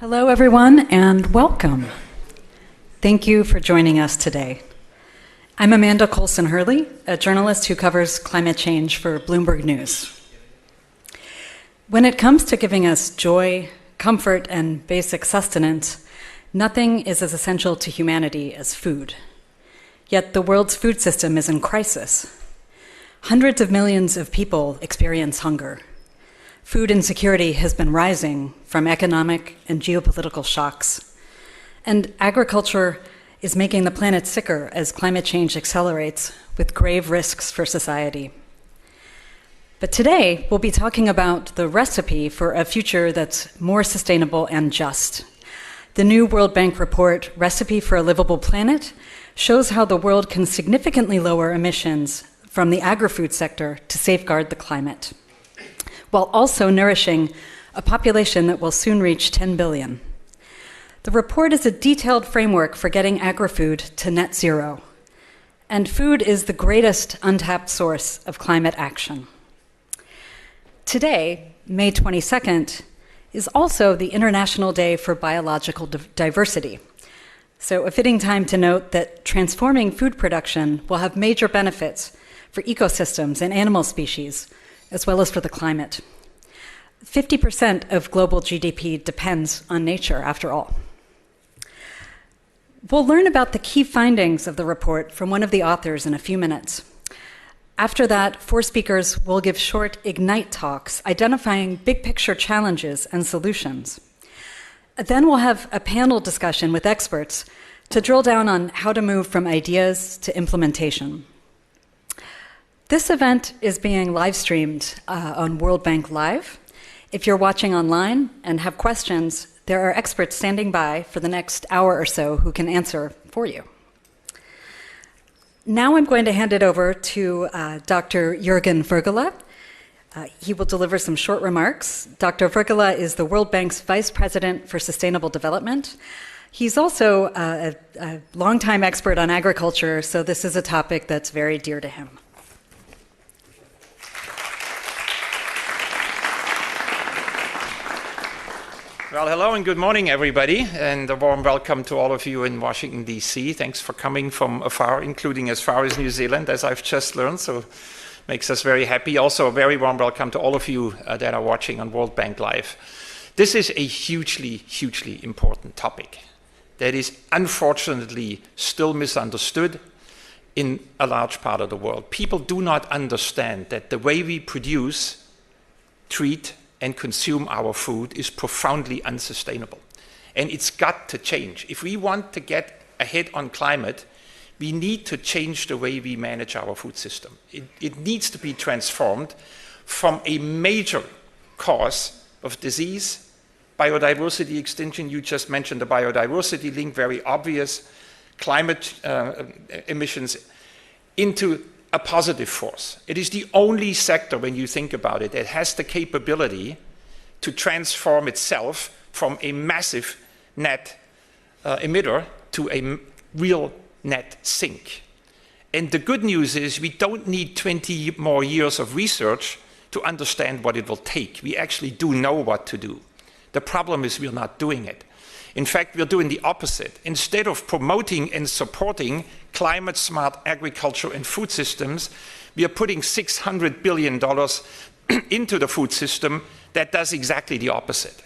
Hello, everyone, and welcome. Thank you for joining us today. I'm Amanda Colson Hurley, a journalist who covers climate change for Bloomberg News. When it comes to giving us joy, comfort, and basic sustenance, nothing is as essential to humanity as food. Yet the world's food system is in crisis. Hundreds of millions of people experience hunger. Food insecurity has been rising from economic and geopolitical shocks. And agriculture is making the planet sicker as climate change accelerates, with grave risks for society. But today, we'll be talking about the recipe for a future that's more sustainable and just. The new World Bank report, Recipe for a Livable Planet, shows how the world can significantly lower emissions from the agri-food sector to safeguard the climate, while also nourishing a population that will soon reach 10 billion. The report is a detailed framework for getting agri-food to net zero. And food is the greatest untapped source of climate action. Today, May 22nd, is also the International Day for Biological Diversity. So a fitting time to note that transforming food production will have major benefits for ecosystems and animal species, as well as for the climate. 50% of global GDP depends on nature, after all. We'll learn about the key findings of the report from one of the authors in a few minutes. After that, 4 speakers will give short Ignite talks identifying big picture challenges and solutions. Then we'll have a panel discussion with experts to drill down on how to move from ideas to implementation. This event is being live streamed on World Bank Live. If you're watching online and have questions, there are experts standing by for the next hour or so who can answer for you. Now I'm going to hand it over to Dr. Jürgen Vögele. He will deliver some short remarks. Dr. Vögele is the World Bank's Vice President for Sustainable Development. He's also a longtime expert on agriculture, so this is a topic that's very dear to him. Well, hello and good morning, everybody, and a warm welcome to all of you in Washington, D.C. Thanks for coming from afar, including as far as New Zealand, as I've just learned, so makes us very happy. Also, a very warm welcome to all of you that are watching on World Bank Live. This is a hugely, hugely important topic that is unfortunately still misunderstood in a large part of the world. People do not understand that the way we produce, treat, and consume our food is profoundly unsustainable. And it's got to change. If we want to get ahead on climate, we need to change the way we manage our food system. It needs to be transformed from a major cause of disease, biodiversity extinction. You just mentioned the biodiversity link, very obvious, climate emissions, into a positive force. It is the only sector, when you think about it, that has the capability to transform itself from a massive net emitter to a real net sink. And the good news is we don't need 20 more years of research to understand what it will take. We actually do know what to do. The problem is we're not doing it. In fact, we're doing the opposite. Instead of promoting and supporting climate-smart agriculture and food systems, we are putting $600 billion into the food system that does exactly the opposite.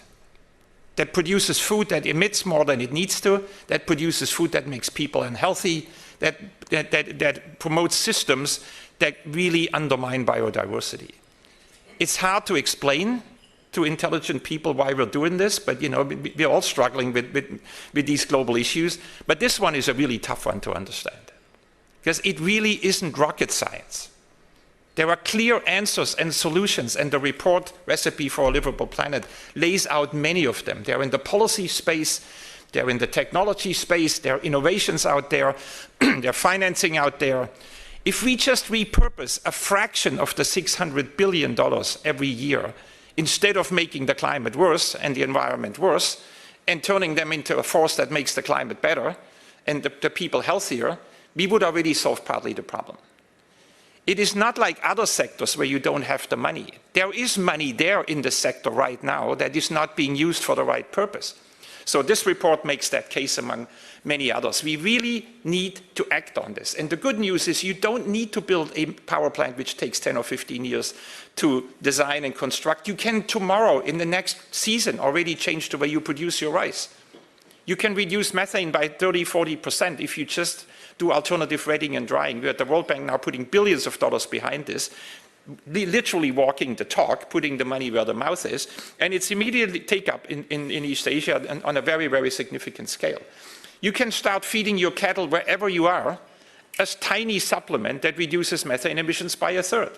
That produces food that emits more than it needs to, that produces food that makes people unhealthy, that promotes systems that really undermine biodiversity. It's hard to explain to intelligent people why we're doing this, but we're all struggling with these global issues. But this one is a really tough one to understand, because it really isn't rocket science. There are clear answers and solutions, and the report, Recipe for a Livable Planet, lays out many of them. They're in the policy space, they're in the technology space, there are innovations out there, there are financing out there. If we just repurpose a fraction of the $600 billion every year, instead of making the climate worse and the environment worse, and turning them into a force that makes the climate better and the people healthier, we would already solve partly the problem. It is not like other sectors where you don't have the money. There is money there in the sector right now that is not being used for the right purpose. So this report makes that case among many others. We really need to act on this. And the good news is you don't need to build a power plant which takes 10 or 15 years to design and construct. You can tomorrow, in the next season, already change the way you produce your rice. You can reduce methane by 30, 40% if you just do alternative redding and drying. We're at the World Bank now putting billions of dollars behind this, literally walking the talk, putting the money where the mouth is, and it's immediately take up in East Asia and on a very, very significant scale. You can start feeding your cattle wherever you are a tiny supplement that reduces methane emissions by a third.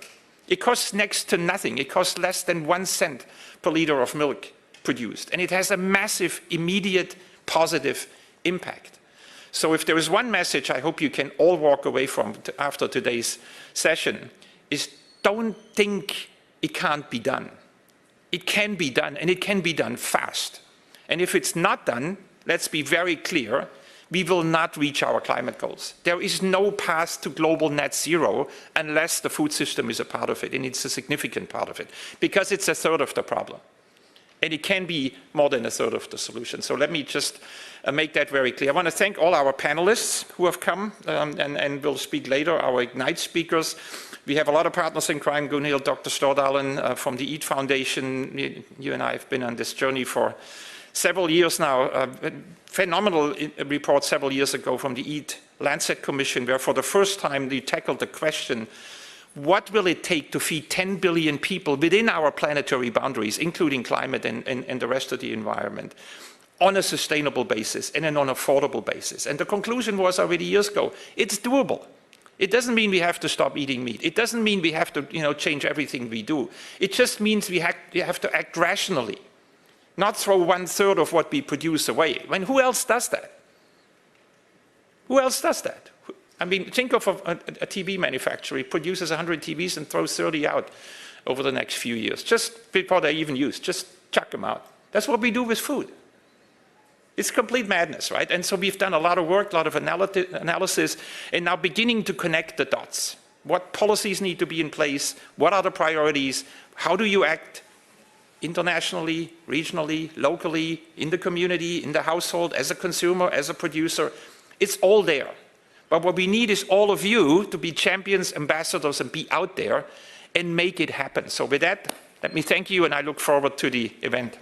It costs next to nothing. It costs less than 1 cent per liter of milk produced, and it has a massive, immediate, positive impact. So if there is one message I hope you can all walk away from after today's session, is don't think it can't be done. It can be done, and it can be done fast. And if it's not done, let's be very clear, we will not reach our climate goals. There is no path to global net zero unless the food system is a part of it, and it's a significant part of it, because it's a third of the problem. And it can be more than a third of the solution. So let me just make that very clear. I want to thank all our panelists who have come and will speak later, our Ignite speakers. We have a lot of partners in crime, Gunhild, Dr. Stordalen from the EAT Foundation. You and I have been on this journey for several years now. A phenomenal report several years ago from the EAT Lancet Commission, where for the first time they tackled the question, what will it take to feed 10 billion people within our planetary boundaries, including climate and the rest of the environment, on a sustainable basis and on an affordable basis? And the conclusion was already years ago, it's doable. It doesn't mean we have to stop eating meat. It doesn't mean we have to change everything we do. It just means we have to act rationally, not throw 1/3 of what we produce away. I mean, who else does that? Who else does that? I mean, think of a TV manufacturer. He produces 100 TVs and throws 30 out over the next few years, just before they're even used. Just chuck them out. That's what we do with food. It's complete madness, right? And so we've done a lot of work, a lot of analysis, and now beginning to connect the dots. What policies need to be in place? What are the priorities? How do you act internationally, regionally, locally, in the community, in the household, as a consumer, as a producer? It's all there. But what we need is all of you to be champions, ambassadors, and be out there and make it happen. So with that, let me thank you, and I look forward to the event.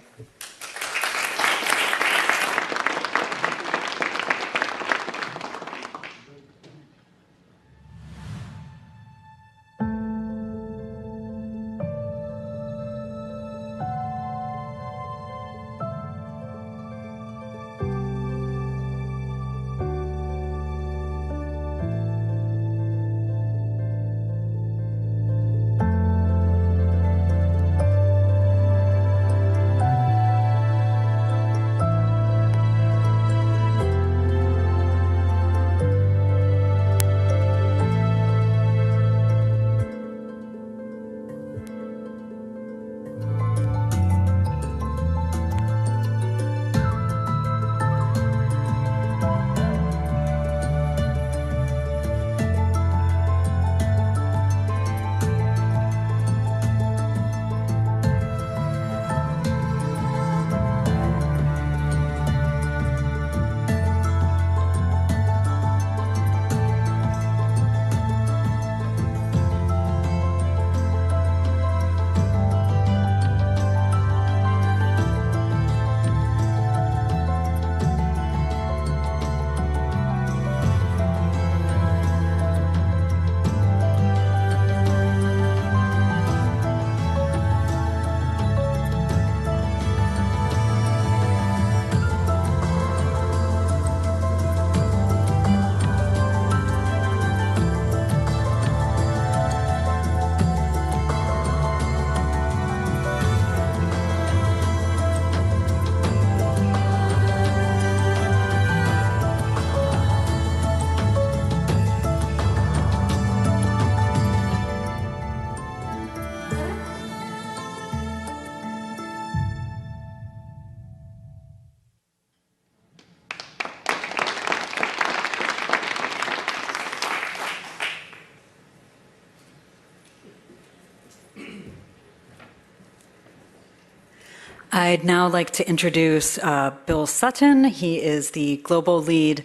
I'd now like to introduce Bill Sutton. He is the global lead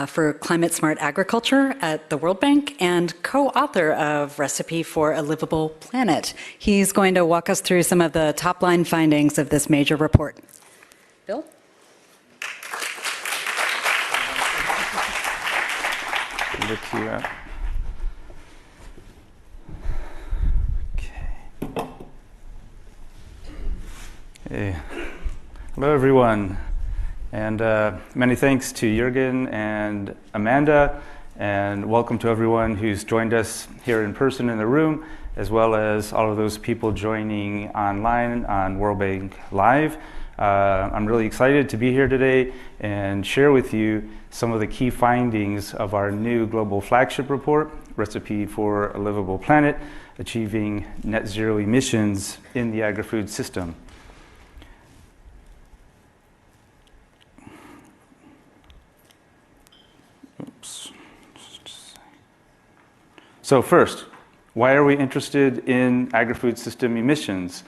for climate smart agriculture at the World Bank and co-author of Recipe for a Livable Planet. He's going to walk us through some of the top line findings of this major report. Bill? Look you up. Okay. Hey. Hello, everyone. And many thanks to Jürgen and Amanda, and welcome to everyone who's joined us here in person in the room, as well as all of those people joining online on World Bank Live. I'm really excited to be here today and share with you some of the key findings of our new global flagship report, Recipe for a Livable Planet, Achieving Net Zero Emissions in the Agri-Food System. Oops. So first, why are we interested in agri-food system emissions?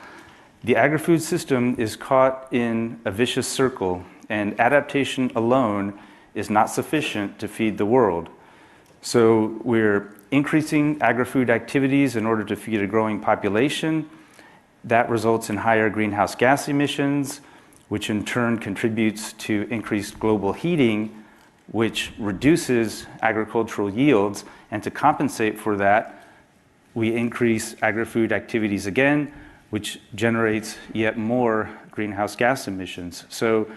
The agri-food system is caught in a vicious circle, and adaptation alone is not sufficient to feed the world. So we're increasing agri-food activities in order to feed a growing population. That results in higher greenhouse gas emissions, which in turn contributes to increased global heating, which reduces agricultural yields. And to compensate for that, we increase agri-food activities again, which generates yet more greenhouse gas emissions. So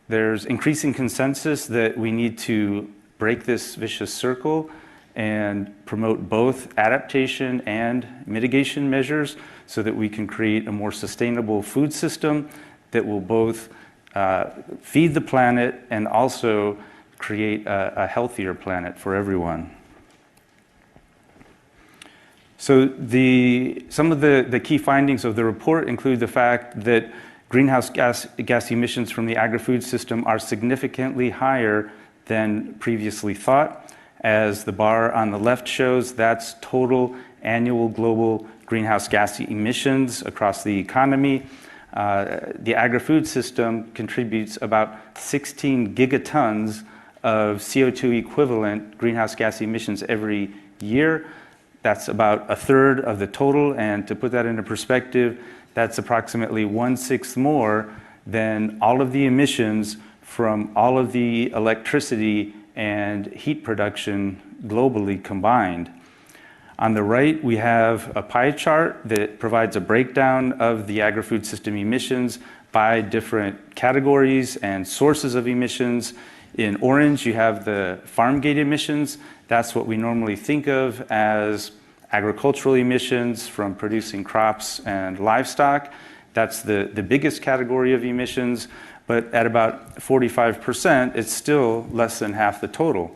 there's increasing consensus that we need to break this vicious circle and promote both adaptation and mitigation measures so that we can create a more sustainable food system that will both feed the planet and also create a healthier planet for everyone. So some of the key findings of the report include the fact that greenhouse gas emissions from the agri-food system are significantly higher than previously thought. As the bar on the left shows, that's total annual global greenhouse gas emissions across the economy. The agri-food system contributes about 16 gigatons of CO2 equivalent greenhouse gas emissions every year. That's about a third of the total, and to put that into perspective, that's approximately 1/6 more than all of the emissions from all of the electricity and heat production globally combined. On the right, we have a pie chart that provides a breakdown of the agri-food system emissions by different categories and sources of emissions. In orange, you have the farm gate emissions. That's what we normally think of as agricultural emissions from producing crops and livestock. That's the biggest category of emissions, but at about 45%, it's still less than half the total.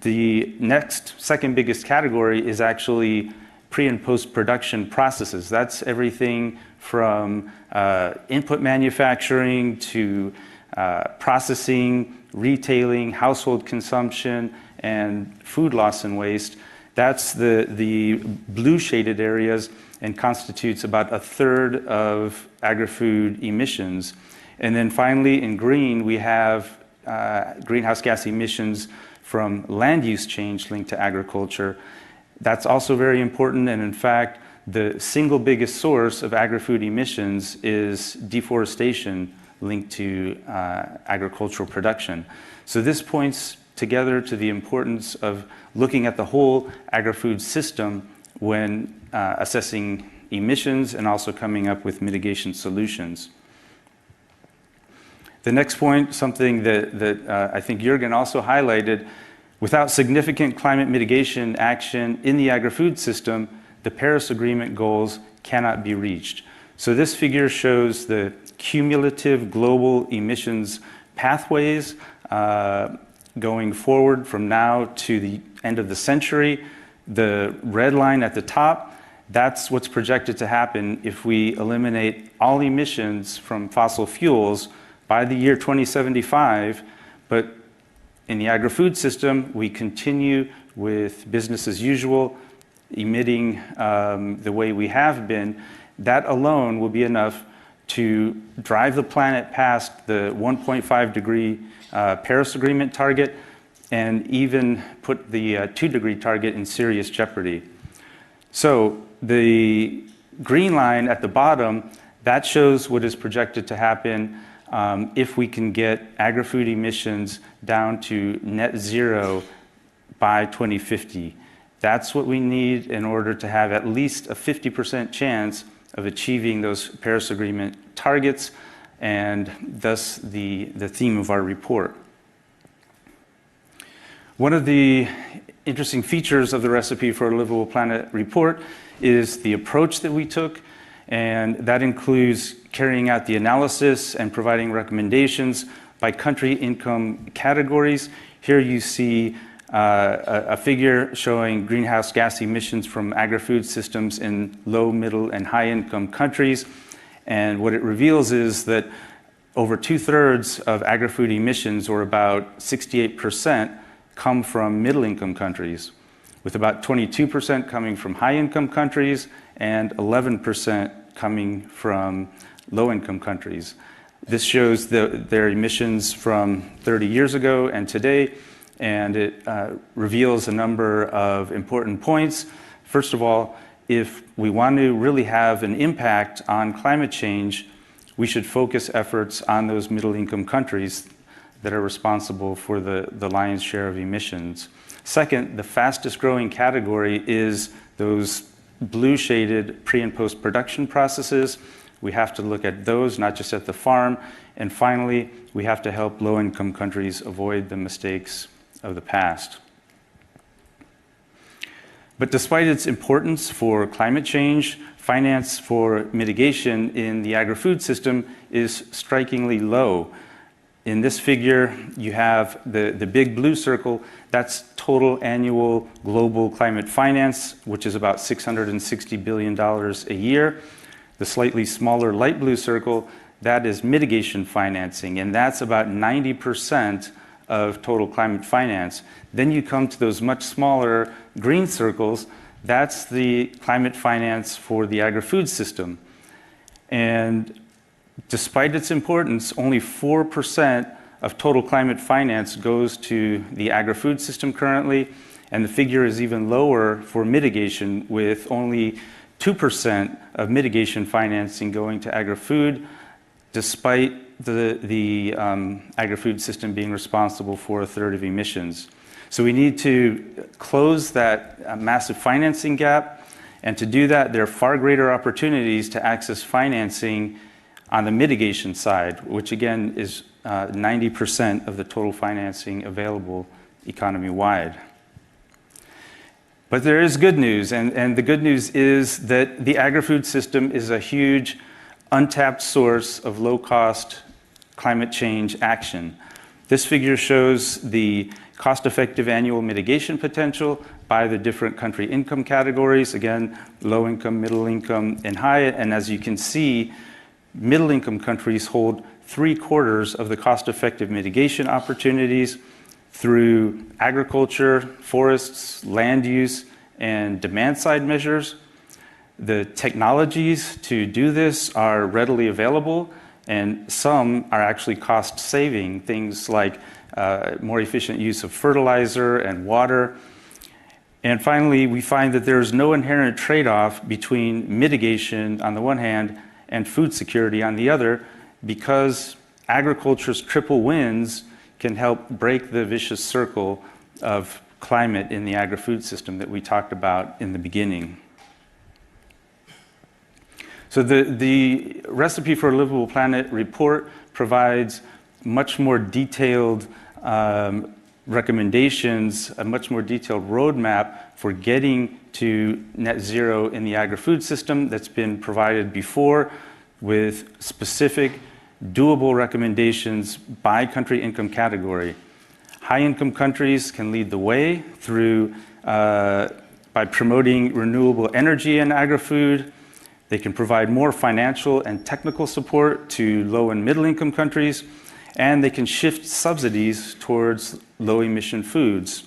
The next, second biggest category is actually pre- and post-production processes. That's everything from input manufacturing to processing, retailing, household consumption, and food loss and waste. That's the blue shaded areas and constitutes about a third of agri-food emissions. And then finally, in green, we have greenhouse gas emissions from land use change linked to agriculture. That's also very important, and in fact, the single biggest source of agri-food emissions is deforestation linked to agricultural production. So this points together to the importance of looking at the whole agri-food system when assessing emissions and also coming up with mitigation solutions. The next point, something that I think Jürgen also highlighted, without significant climate mitigation action in the agri-food system, the Paris Agreement goals cannot be reached. So this figure shows the cumulative global emissions pathways going forward from now to the end of the century. The red line at the top, that's what's projected to happen if we eliminate all emissions from fossil fuels by the year 2075. But in the agri-food system, we continue with business as usual, emitting the way we have been. That alone will be enough to drive the planet past the 1.5 degree Paris Agreement target and even put the 2 degree target in serious jeopardy. So the green line at the bottom, that shows what is projected to happen if we can get agri-food emissions down to net zero by 2050. That's what we need in order to have at least a 50% chance of achieving those Paris Agreement targets, and thus the theme of our report. One of the interesting features of the Recipe for a Livable Planet report is the approach that we took, and that includes carrying out the analysis and providing recommendations by country income categories. Here you see a figure showing greenhouse gas emissions from agri-food systems in low, middle, and high-income countries. And what it reveals is that over 2/3 of agri-food emissions, or about 68%, come from middle-income countries, with about 22% coming from high-income countries and 11% coming from low-income countries. This shows their emissions from 30 years ago and today, and it reveals a number of important points. First of all, if we want to really have an impact on climate change, we should focus efforts on those middle-income countries that are responsible for the lion's share of emissions. Second, the fastest growing category is those blue shaded pre and post production processes. We have to look at those, not just at the farm. And finally, we have to help low income countries avoid the mistakes of the past. But despite its importance for climate change, finance for mitigation in the agri-food system is strikingly low. In this figure, you have the big blue circle. That's total annual global climate finance, which is about $660 billion a year. The slightly smaller light blue circle, that is mitigation financing, and that's about 90% of total climate finance. Then you come to those much smaller green circles. That's the climate finance for the agri-food system. And despite its importance, only 4% of total climate finance goes to the agri-food system currently, and the figure is even lower for mitigation, with only 2% of mitigation financing going to agri-food, despite the agri-food system being responsible for 1/3 of emissions. So we need to close that massive financing gap, and to do that, there are far greater opportunities to access financing on the mitigation side, which again is 90% of the total financing available economy-wide. But there is good news, and the good news is that the agri-food system is a huge untapped source of low-cost climate change action. This figure shows the cost-effective annual mitigation potential by the different country income categories, again, low income, middle income, and high. And as you can see, middle income countries hold 3/4 of the cost-effective mitigation opportunities through agriculture, forests, land use, and demand-side measures. The technologies to do this are readily available, and some are actually cost-saving, things like more efficient use of fertilizer and water. And finally, we find that there is no inherent trade-off between mitigation on the one hand and food security on the other, because agriculture's triple wins can help break the vicious circle of climate in the agri-food system that we talked about in the beginning. So the Recipe for a Livable Planet report provides much more detailed recommendations, a much more detailed roadmap for getting to net zero in the agri-food system that's been provided before, with specific doable recommendations by country income category. High-income countries can lead the way through by promoting renewable energy in agri-food. They can provide more financial and technical support to low and middle-income countries, and they can shift subsidies towards low-emission foods.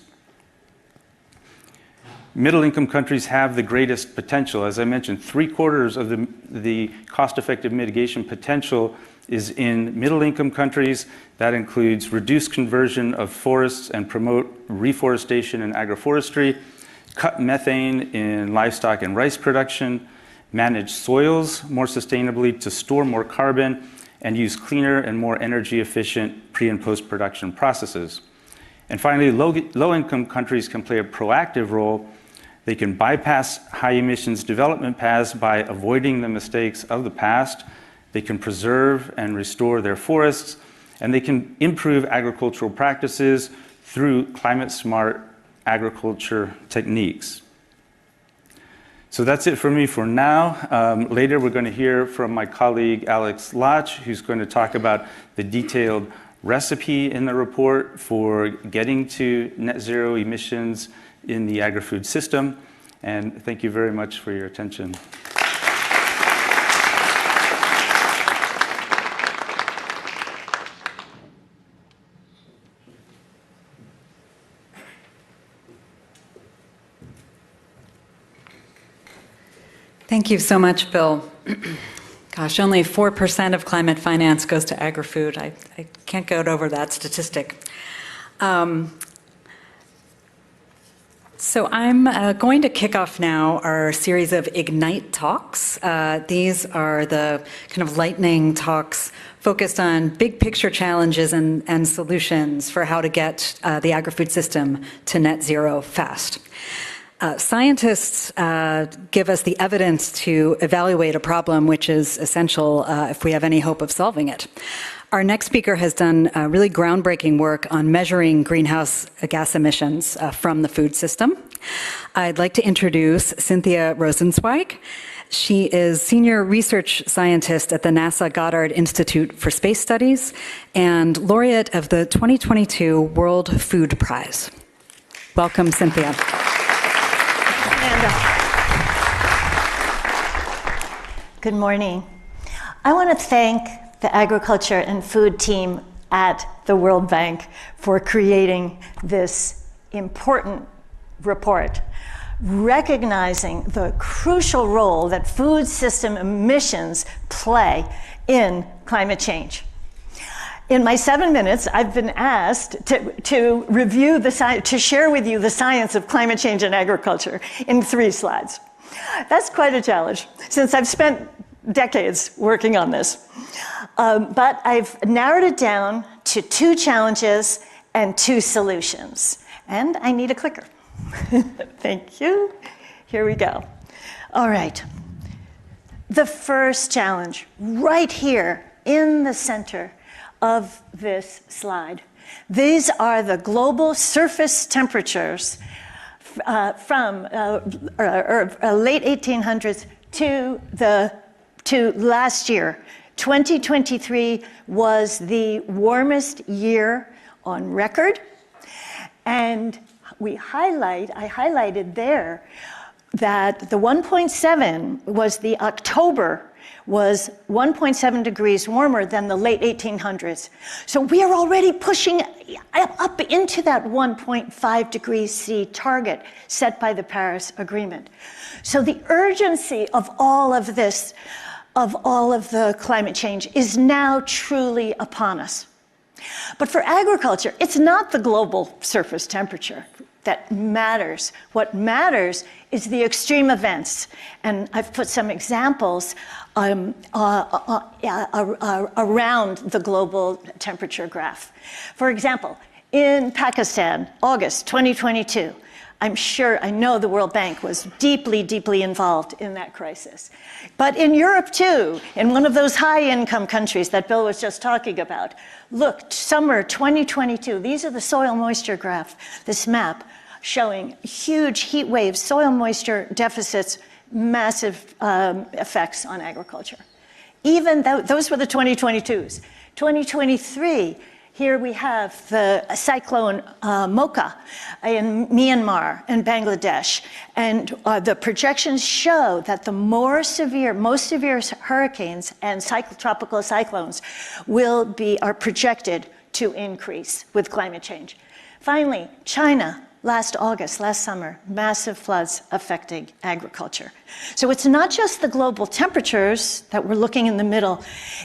Middle-income countries have the greatest potential. As I mentioned, 3/4 of the cost-effective mitigation potential is in middle-income countries. That includes reduced conversion of forests and promote reforestation and agroforestry, cut methane in livestock and rice production, manage soils more sustainably to store more carbon, and use cleaner and more energy-efficient pre- and post-production processes. And finally, low-income countries can play a proactive role. They can bypass high emissions development paths by avoiding the mistakes of the past. They can preserve and restore their forests, and they can improve agricultural practices through climate-smart agriculture techniques. So that's it for me for now. Later, we're going to hear from my colleague Alex Lach, who's going to talk about the detailed recipe in the report for getting to net zero emissions in the agri-food system. And thank you very much for your attention. Thank you so much, Bill. Gosh, only 4% of climate finance goes to agri-food. I can't go over that statistic. So I'm going to kick off now our series of Ignite talks. These are the kind of lightning talks focused on big picture challenges and solutions for how to get the agri-food system to net zero fast. Scientists give us the evidence to evaluate a problem which is essential if we have any hope of solving it. Our next speaker has done really groundbreaking work on measuring greenhouse gas emissions from the food system. I'd like to introduce Cynthia Rosenzweig. She is Senior Research Scientist at the NASA Goddard Institute for Space Studies and laureate of the 2022 World Food Prize. Welcome, Cynthia. Good morning. I want to thank the agriculture and food team at the World Bank for creating this important report, recognizing the crucial role that food system emissions play in climate change. In my 7 minutes, I've been asked to review to share with you the science of climate change and agriculture in 3 slides. That's quite a challenge, since I've spent decades working on this. But I've narrowed it down to 2 challenges and 2 solutions. And I need a clicker. Thank you. Here we go. All right. The first challenge, right here in the center of this slide. These are the global surface temperatures from late 1800s to last year. 2023 was the warmest year on record, and I highlighted there that the 1.7 was the October was 1.7 degrees warmer than the late 1800s. So we are already pushing up into that 1.5 degrees C target set by the Paris Agreement. So the urgency of all of this, of all of the climate change, is now truly upon us. But for agriculture, it's not the global surface temperature that matters. What matters is the extreme events. And I've put some examples around the global temperature graph. For example, in Pakistan, August 2022, I know the World Bank was deeply, deeply involved in that crisis. But in Europe too, in one of those high-income countries that Bill was just talking about, look, summer 2022, these are the soil moisture graph, this map showing huge heat waves, soil moisture deficits, massive effects on agriculture. Even though those were the 2022s. 2023, here we have the cyclone Mocha in Myanmar and Bangladesh. And the projections show that the most severe hurricanes and tropical cyclones are projected to increase with climate change. Finally, China, last August, last summer, massive floods affecting agriculture. So it's not just the global temperatures that we're looking in the middle,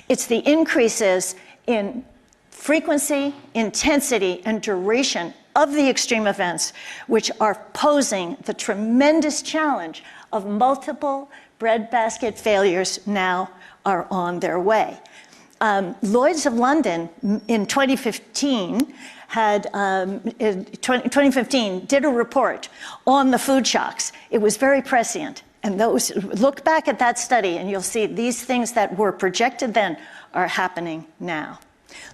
it's the increases in frequency, intensity, and duration of the extreme events, which are posing the tremendous challenge of multiple breadbasket failures now are on their way. Lloyd's of London in 2015 did a report on the food shocks. It was very prescient. And look back at that study and you'll see these things that were projected then are happening now.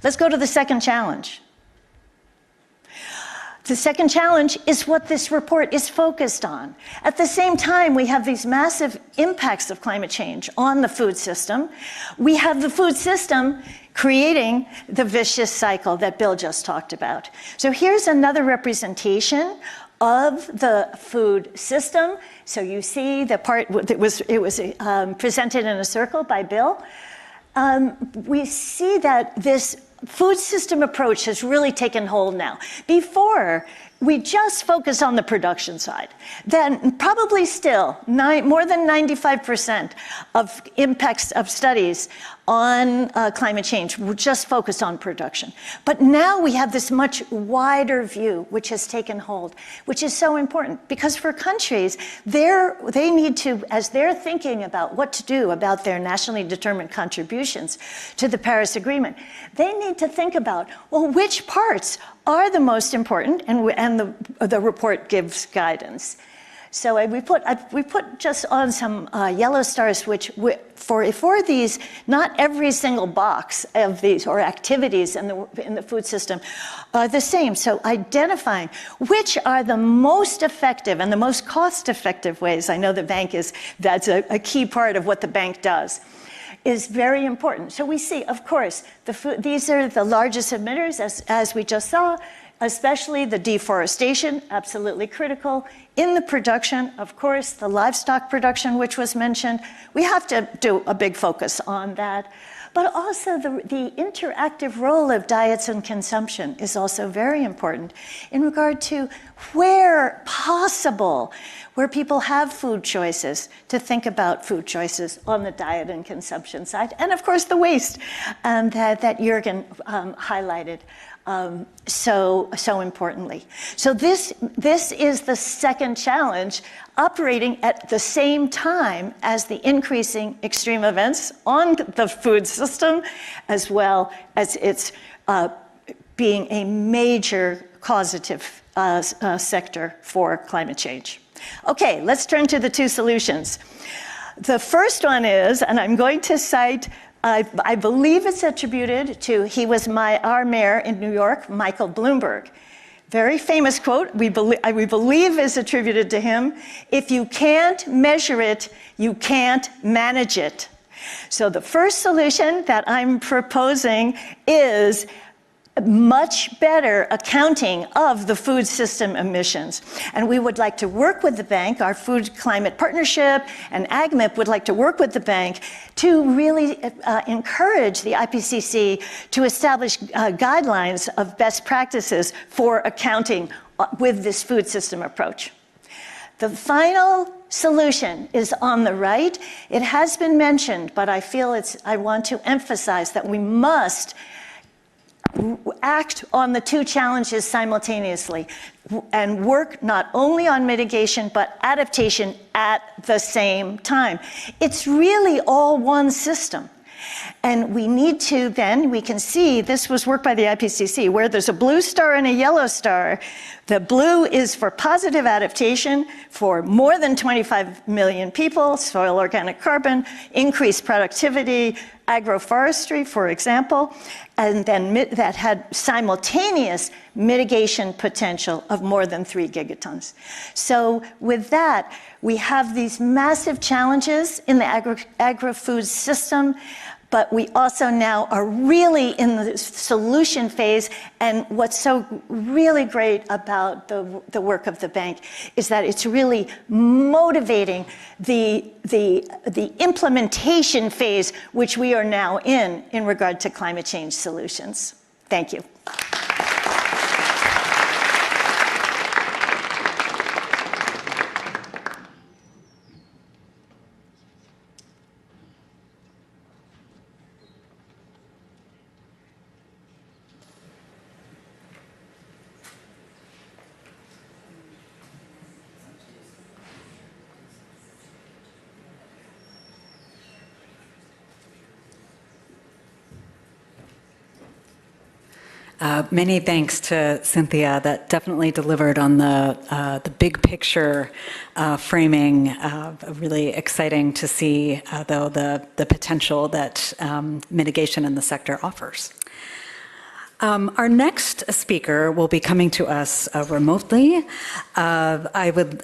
Let's go to the second challenge. The second challenge is what this report is focused on. At the same time, we have these massive impacts of climate change on the food system. We have the food system creating the vicious cycle that Bill just talked about. So here's another representation of the food system. So you see the part that was presented in a circle by Bill. We see that this food system approach has really taken hold now. Before, we just focused on the production side. Then probably still, more than 95% of impacts of studies on climate change were just focused on production. But now we have this much wider view, which has taken hold, which is so important. Because for countries, they need to, as they're thinking about what to do about their nationally determined contributions to the Paris Agreement, they need to think about, well, which parts are the most important, and the report gives guidance. So we put just on some yellow stars, which for these, not every single box of these or activities in the food system are the same. So identifying which are the most effective and the most cost-effective ways. I know the bank that's a key part of what the bank does, is very important. So we see, of course, these are the largest emitters, as we just saw, especially the deforestation, absolutely critical. In the production, of course, the livestock production, which was mentioned, we have to do a big focus on that. But also the interactive role of diets and consumption is also very important in regard to where possible, where people have food choices, to think about food choices on the diet and consumption side. And of course, the waste that Jürgen highlighted so importantly. So this is the second challenge, operating at the same time as the increasing extreme events on the food system, as well as its being a major causative sector for climate change. Okay, let's turn to the two solutions. The first one is, and I'm going to cite, I believe it's attributed to, he was our mayor in New York, Michael Bloomberg. Very famous quote, we believe is attributed to him: "If you can't measure it, you can't manage it." So the first solution that I'm proposing is much better accounting of the food system emissions. And we would like to work with the bank, our Food Climate Partnership and AgMIP would like to work with the bank to really encourage the IPCC to establish guidelines of best practices for accounting with this food system approach. The final solution is on the right. It has been mentioned, but I want to emphasize that we must act on the two challenges simultaneously and work not only on mitigation but adaptation at the same time. It's really all one system. And we need to then, we can see, this was work by the IPCC, where there's a blue star and a yellow star. The blue is for positive adaptation for more than 25 million people, soil organic carbon, increased productivity, agroforestry, for example, and then that had simultaneous mitigation potential of more than 3 gigatons. So with that, we have these massive challenges in the agri-food system, but we also now are really in the solution phase. And what's so really great about the work of the bank is that it's really motivating the implementation phase, which we are now in regard to climate change solutions. Thank you. Many thanks to Cynthia that definitely delivered on the big picture framing. Really exciting to see, though, the potential that mitigation in the sector offers. Our next speaker will be coming to us remotely. I would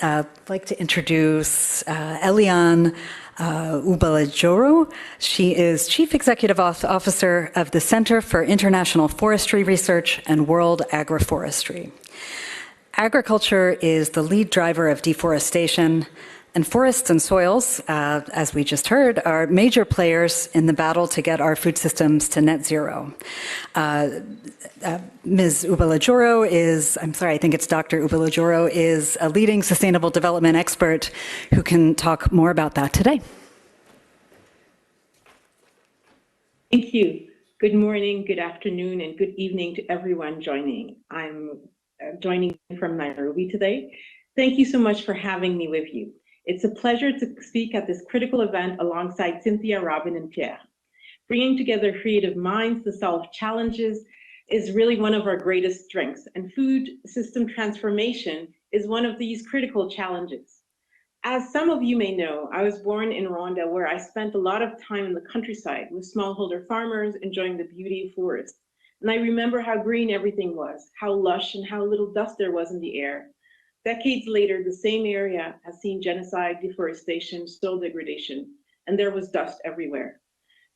like to introduce Eliane Ubelajoro. She is Chief Executive Officer of the Center for International Forestry Research and World Agroforestry. Agriculture is the lead driver of deforestation, and forests and soils, as we just heard, are major players in the battle to get our food systems to net zero. Ms. Ubelajoro is, I think it's Dr. Ubelajoro, is a leading sustainable development expert who can talk more about that today. Thank you. Good morning, good afternoon, and good evening to everyone joining. I'm joining from Nairobi today. Thank you so much for having me with you. It's a pleasure to speak at this critical event alongside Cynthia, Robin, and Pierre. Bringing together creative minds to solve challenges is really one of our greatest strengths, and food system transformation is one of these critical challenges. As some of you may know, I was born in Rwanda, where I spent a lot of time in the countryside with smallholder farmers enjoying the beauty of forests. And I remember how green everything was, how lush and how little dust there was in the air. Decades later, the same area has seen genocide, deforestation, soil degradation, and there was dust everywhere.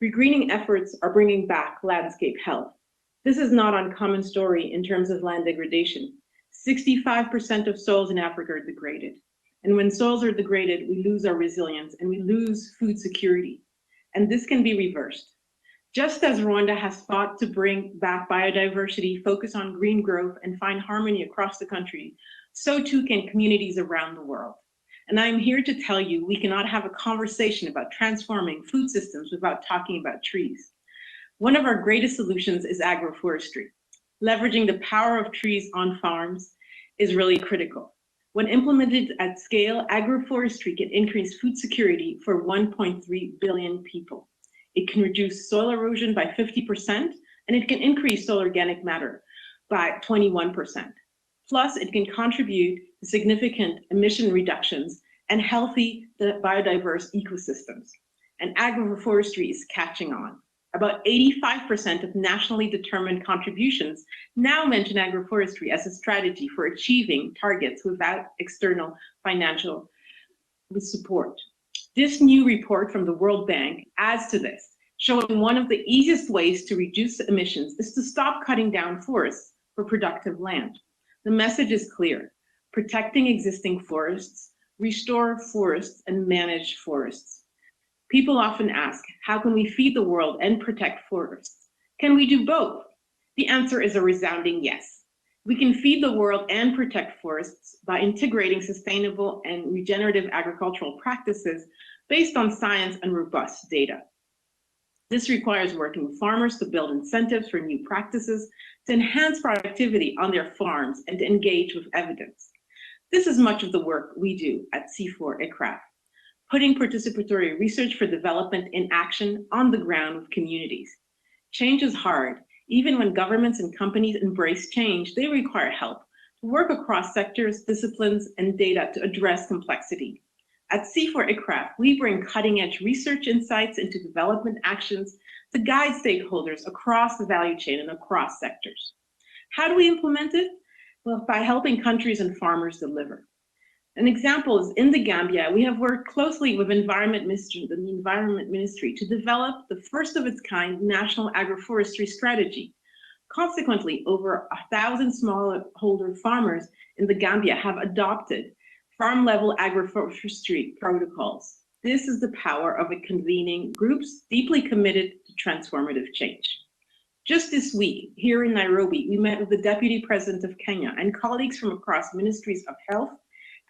Regreening efforts are bringing back landscape health. This is not an uncommon story in terms of land degradation. 65% of soils in Africa are degraded. And when soils are degraded, we lose our resilience and we lose food security. And this can be reversed. Just as Rwanda has fought to bring back biodiversity, focus on green growth, and find harmony across the country, so too can communities around the world. And I'm here to tell you we cannot have a conversation about transforming food systems without talking about trees. One of our greatest solutions is agroforestry. Leveraging the power of trees on farms is really critical. When implemented at scale, agroforestry can increase food security for 1.3 billion people. It can reduce soil erosion by 50%, and it can increase soil organic matter by 21%. Plus, it can contribute to significant emission reductions and healthy biodiverse ecosystems. And agroforestry is catching on. About 85% of nationally determined contributions now mention agroforestry as a strategy for achieving targets without external financial support. This new report from the World Bank adds to this, showing one of the easiest ways to reduce emissions is to stop cutting down forests for productive land. The message is clear: protecting existing forests, restore forests, and manage forests. People often ask, how can we feed the world and protect forests? Can we do both? The answer is a resounding yes. We can feed the world and protect forests by integrating sustainable and regenerative agricultural practices based on science and robust data. This requires working with farmers to build incentives for new practices, to enhance productivity on their farms, and to engage with evidence. This is much of the work we do at CIFOR-ICRAF, putting participatory research for development in action on the ground with communities. Change is hard. Even when governments and companies embrace change, they require help to work across sectors, disciplines, and data to address complexity. At CIFOR-ICRAF, we bring cutting-edge research insights into development actions to guide stakeholders across the value chain and across sectors. How do we implement it? Well, by helping countries and farmers deliver. An example is in the Gambia, we have worked closely with the Environment Ministry to develop the first of its kind national agroforestry strategy. Consequently, over 1,000 smallholder farmers in the Gambia have adopted farm-level agroforestry protocols. This is the power of convening groups deeply committed to transformative change. Just this week, here in Nairobi, we met with the Deputy President of Kenya and colleagues from across ministries of health,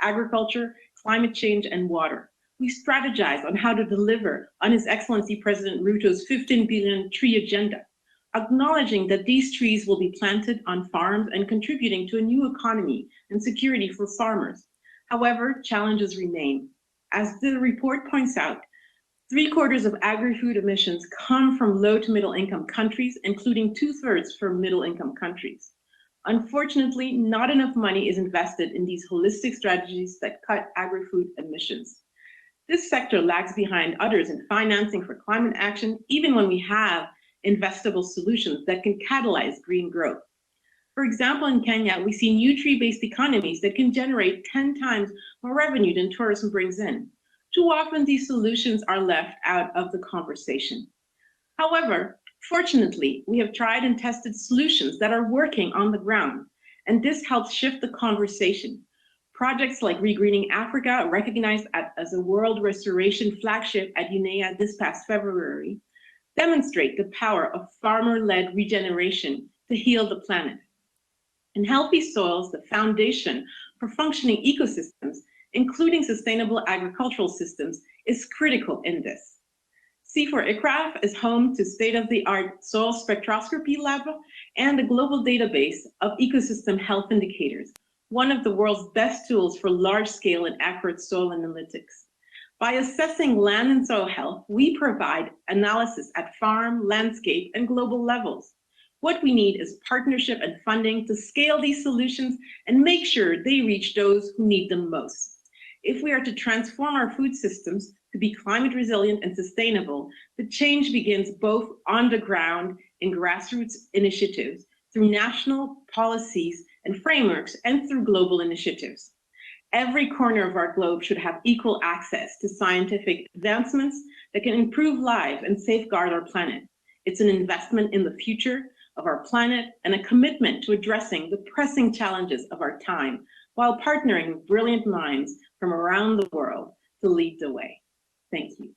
agriculture, climate change, and water. We strategized on how to deliver on His Excellency President Ruto's 15 billion tree agenda, acknowledging that these trees will be planted on farms and contributing to a new economy and security for farmers. However, challenges remain. As the report points out, 3/4 of agri-food emissions come from low to middle income countries, including 2/3 from middle income countries. Unfortunately, not enough money is invested in these holistic strategies that cut agri-food emissions. This sector lags behind others in financing for climate action, even when we have investable solutions that can catalyze green growth. For example, in Kenya, we see new tree-based economies that can generate 10 times more revenue than tourism brings in. Too often, these solutions are left out of the conversation. However, fortunately, we have tried and tested solutions that are working on the ground, and this helps shift the conversation. Projects like Regreening Africa, recognized as a World Restoration Flagship at UNEA this past February, demonstrate the power of farmer-led regeneration to heal the planet. And healthy soils, the foundation for functioning ecosystems, including sustainable agricultural systems, is critical in this. C4ICRAF is home to state-of-the-art soil spectroscopy lab and a global database of ecosystem health indicators, one of the world's best tools for large-scale and accurate soil analytics. By assessing land and soil health, we provide analysis at farm, landscape, and global levels. What we need is partnership and funding to scale these solutions and make sure they reach those who need them most. If we are to transform our food systems to be climate resilient and sustainable, the change begins both on the ground in grassroots initiatives, through national policies and frameworks, and through global initiatives. Every corner of our globe should have equal access to scientific advancements that can improve life and safeguard our planet. It's an investment in the future of our planet and a commitment to addressing the pressing challenges of our time, while partnering with brilliant minds from around the world to lead the way. Thank you.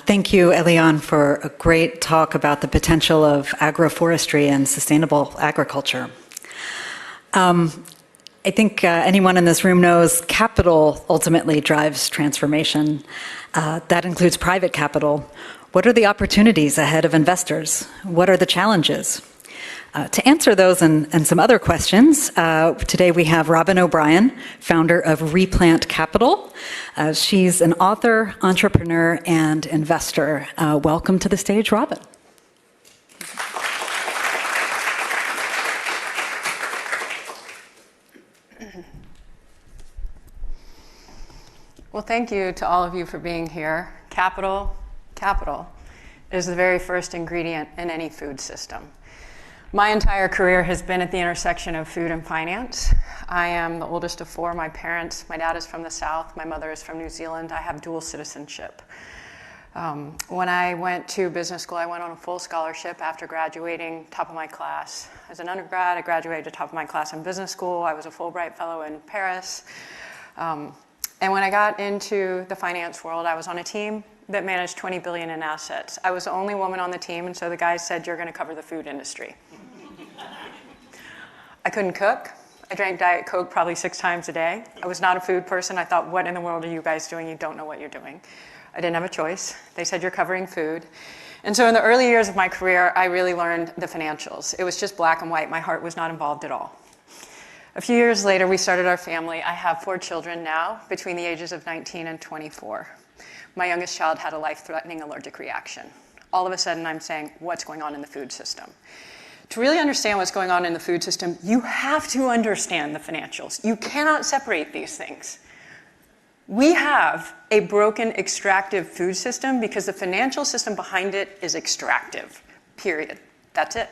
Thank you, Eliane, for a great talk about the potential of agroforestry and sustainable agriculture. I think anyone in this room knows capital ultimately drives transformation. That includes private capital. What are the opportunities ahead of investors? What are the challenges? To answer those and some other questions, today we have Robin O'Brien, founder of Replant Capital. She's an author, entrepreneur, and investor. Welcome to the stage, Robin. Well, thank you to all of you for being here. Capital is the very first ingredient in any food system. My entire career has been at the intersection of food and finance. I am the oldest of four. My dad is from the South, my mother is from New Zealand. I have dual citizenship. When I went to business school, I went on a full scholarship after graduating top of my class. As an undergrad, I graduated top of my class in business school. I was a Fulbright fellow in Paris. And when I got into the finance world, I was on a team that managed $20 billion in assets. I was the only woman on the team, and so the guys said, "You're going to cover the food industry." I couldn't cook. I drank Diet Coke probably 6 times a day. I was not a food person. I thought, what in the world are you guys doing? You don't know what you're doing. I didn't have a choice. They said, "You're covering food." And so in the early years of my career, I really learned the financials. It was just black and white. My heart was not involved at all. A few years later, we started our family. I have 4 children now, between the ages of 19 and 24. My youngest child had a life-threatening allergic reaction. All of a sudden, I'm saying, what's going on in the food system? To really understand what's going on in the food system, you have to understand the financials. You cannot separate these things. We have a broken extractive food system because the financial system behind it is extractive, period. That's it.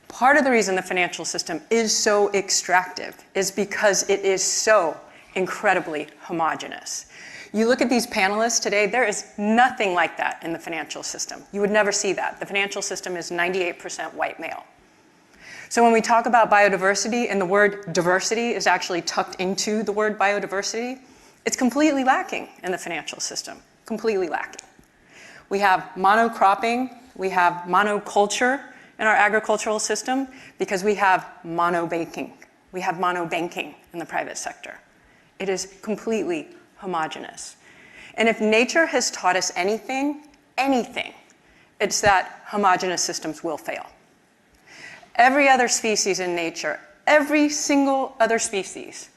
Part of the reason the financial system is so extractive is because it is so incredibly homogeneous. You look at these panelists today, there is nothing like that in the financial system. You would never see that. The financial system is 98% white male. So when we talk about biodiversity, and the word diversity is actually tucked into the word biodiversity, it's completely lacking in the financial system, completely lacking. We have monocropping, we have monoculture in our agricultural system because we have monobanking. We have monobanking in the private sector. It is completely homogeneous. And if nature has taught us anything, It's that homogeneous systems will fail. Every other species in nature, every single other species,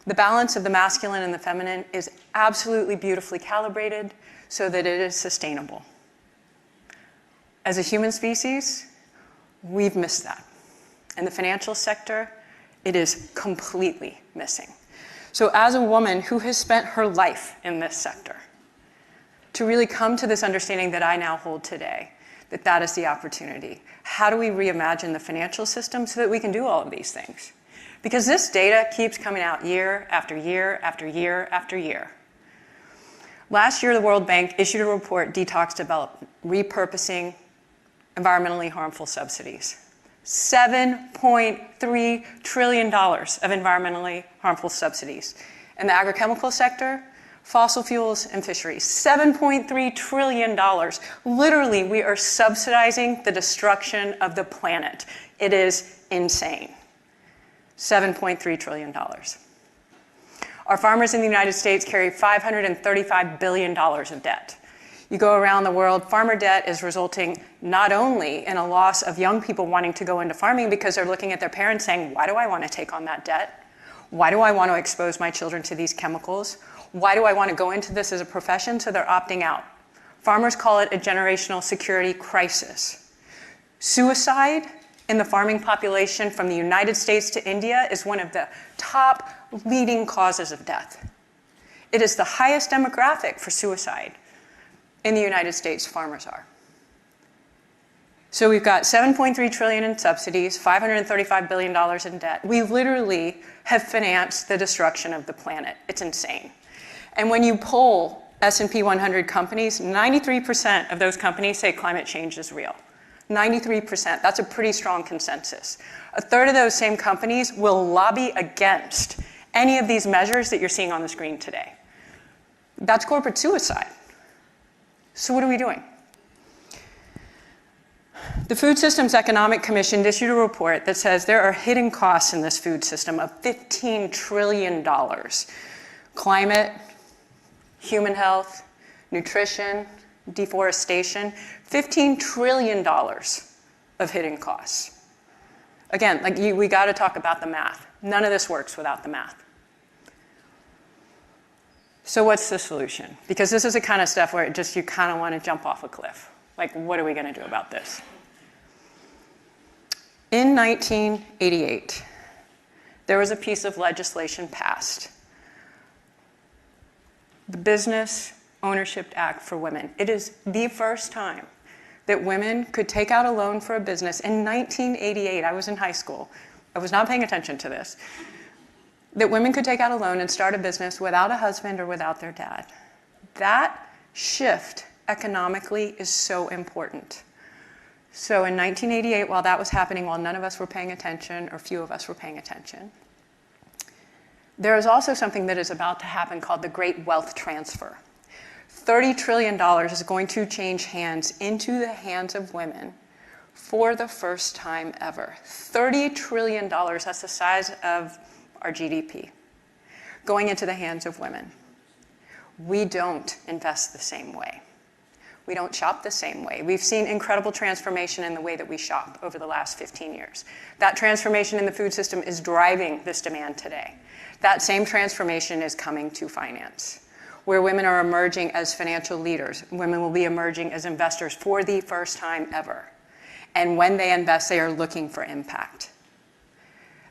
the balance of the masculine and the feminine is absolutely beautifully calibrated so that it is sustainable. As a human species, we've missed that. In the financial sector, it is completely missing. So as a woman who has spent her life in this sector, to really come to this understanding that I now hold today, that that is the opportunity. How do we reimagine the financial system so that we can do all of these things? Because this data keeps coming out year after year after year after year. Last year, the World Bank issued a report, Detox Development, repurposing environmentally harmful subsidies. $7.3 trillion of environmentally harmful subsidies. In the agrochemical sector, fossil fuels and fisheries, $7.3 trillion. Literally, we are subsidizing the destruction of the planet. It is insane. $7.3 trillion. Our farmers in the United States carry $535 billion of debt. You go around the world, farmer debt is resulting not only in a loss of young people wanting to go into farming because they're looking at their parents saying, why do I want to take on that debt? Why do I want to expose my children to these chemicals? Why do I want to go into this as a profession? So they're opting out. Farmers call it a generational security crisis. Suicide in the farming population from the United States to India is one of the top leading causes of death. It is the highest demographic for suicide in the United States, farmers are. So we've got $7.3 trillion in subsidies, $535 billion in debt. We literally have financed the destruction of the planet. It's insane. And when you poll S&P 100 companies, 93% of those companies say climate change is real. 93%, that's a pretty strong consensus. A third of those same companies will lobby against any of these measures that you're seeing on the screen today. That's corporate suicide. So what are we doing? The Food Systems Economic Commission issued a report that says there are hidden costs in this food system of $15 trillion. Climate, human health, nutrition, deforestation, $15 trillion of hidden costs. Again, we got to talk about the math. None of this works without the math. So what's the solution? Because this is the kind of stuff where you kind of want to jump off a cliff. Like, what are we going to do about this? In 1988, there was a piece of legislation passed, the Business Ownership Act for Women. It is the first time that women could take out a loan for a business. In 1988, I was in high school. I was not paying attention to this. That women could take out a loan and start a business without a husband or without their dad. That shift economically is so important. So in 1988, while that was happening, while none of us were paying attention, or few of us were paying attention, there is also something that is about to happen called the Great Wealth Transfer. $30 trillion is going to change hands into the hands of women for the first time ever. $30 trillion, that's the size of our GDP, going into the hands of women. We don't invest the same way. We don't shop the same way. We've seen incredible transformation in the way that we shop over the last 15 years. That transformation in the food system is driving this demand today. That same transformation is coming to finance, where women are emerging as financial leaders. Women will be emerging as investors for the first time ever. And when they invest, they are looking for impact.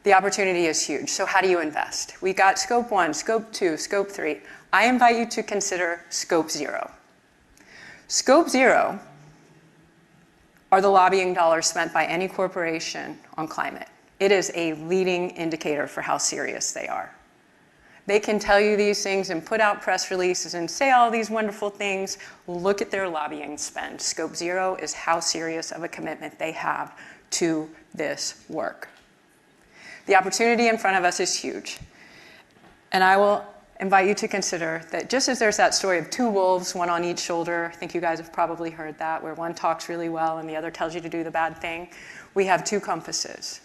The opportunity is huge. So how do you invest? We got scope 1, scope 2, scope 3. I invite you to consider scope 0. Scope 0 are the lobbying dollars spent by any corporation on climate. It is a leading indicator for how serious they are. They can tell you these things and put out press releases and say all these wonderful things. Look at their lobbying spend. Scope 0 is how serious of a commitment they have to this work. The opportunity in front of us is huge. And I will invite you to consider that just as there's that story of two wolves, one on each shoulder, I think you guys have probably heard that, where one talks really well and the other tells you to do the bad thing, we have two compasses.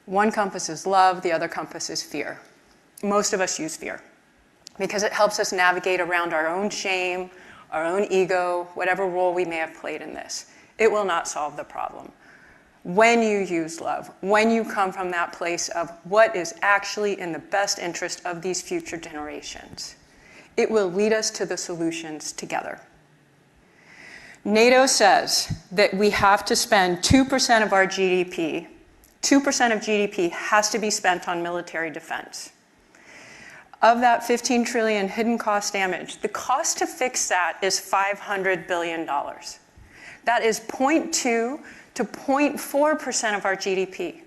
One compass is love, the other compass is fear. Most of us use fear because it helps us navigate around our own shame, our own ego, whatever role we may have played in this. It will not solve the problem. When you use love, when you come from that place of what is actually in the best interest of these future generations, it will lead us to the solutions together. NATO says that we have to spend 2% of our GDP, 2% of GDP has to be spent on military defense. Of that 15 trillion hidden cost damage, the cost to fix that is $500 billion. That is 0.2 to 0.4% of our GDP.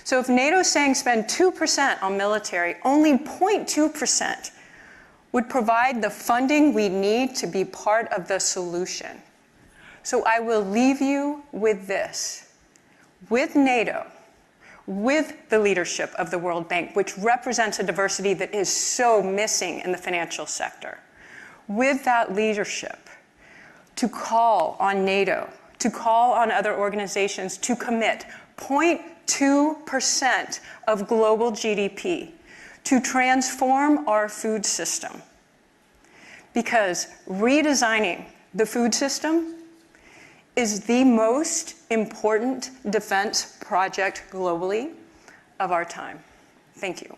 So if NATO's saying spend 2% on military, only 0.2% would provide the funding we need to be part of the solution. So I will leave you with this. With NATO, with the leadership of the World Bank, which represents a diversity that is so missing in the financial sector, with that leadership, to call on NATO, to call on other organizations to commit 0.2% of global GDP to transform our food system. Because redesigning the food system is the most important defense project globally of our time. Thank you.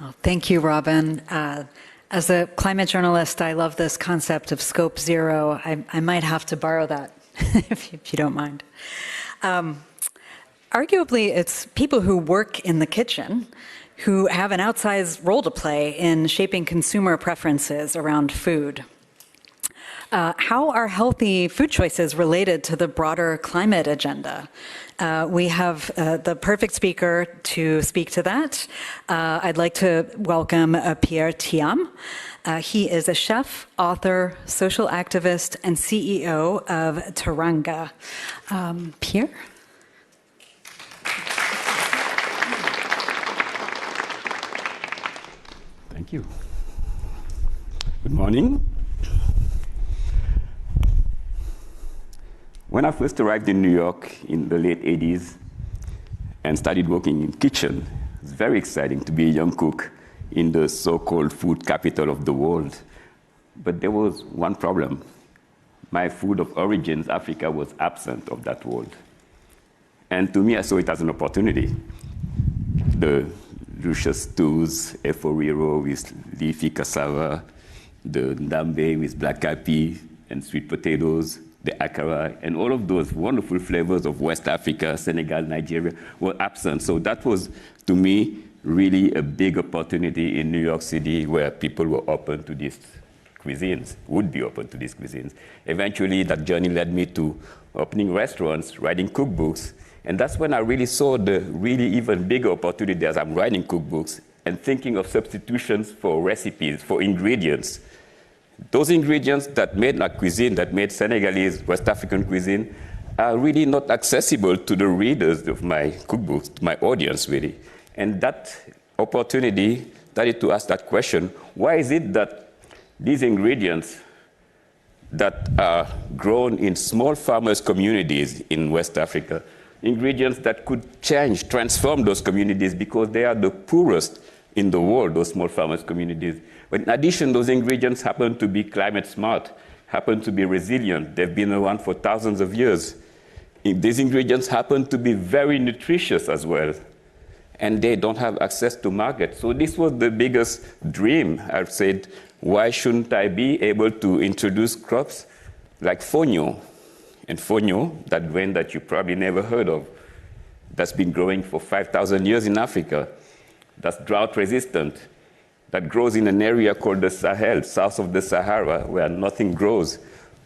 Well, thank you, Robin. As a climate journalist, I love this concept of scope zero. I might have to borrow that if you don't mind. Arguably, it's people who work in the kitchen who have an outsized role to play in shaping consumer preferences around food. How are healthy food choices related to the broader climate agenda? We have the perfect speaker to speak to that. I'd like to welcome Pierre Thiam. He is a chef, author, social activist, and CEO of Teranga. Pierre? Thank you. Good morning. When I first arrived in New York in the late 80s and started working in kitchen, it was very exciting to be a young cook in the so-called food capital of the world. But there was one problem. My food of origins, Africa, was absent of that world. And to me, I saw it as an opportunity. The luscious stews, eforiro with leafy cassava, the ndambe with black-eyed pea and sweet potatoes, the akara, and all of those wonderful flavors of West Africa, Senegal, Nigeria, were absent. So that was, to me, really a big opportunity in New York City where people were open to these cuisines, would be open to these cuisines. Eventually, that journey led me to opening restaurants, writing cookbooks, and that's when I really saw the really even bigger opportunity as I'm writing cookbooks and thinking of substitutions for recipes, for ingredients. Those ingredients that made la cuisine, that made Senegalese, West African cuisine, are really not accessible to the readers of my cookbooks, to my audience, really. And that opportunity started to ask that question, why is it that these ingredients that are grown in small farmers' communities in West Africa, ingredients that could change, transform those communities because they are the poorest in the world, those small farmers' communities. But in addition, those ingredients happen to be climate smart, happen to be resilient. They've been around for thousands of years. These ingredients happen to be very nutritious as well, and they don't have access to market. So this was the biggest dream. I've said, why shouldn't I be able to introduce crops like fonio? And fonio, that grain that you probably never heard of, that's been growing for 5,000 years in Africa, that's drought resistant, that grows in an area called the Sahel, south of the Sahara, where nothing grows.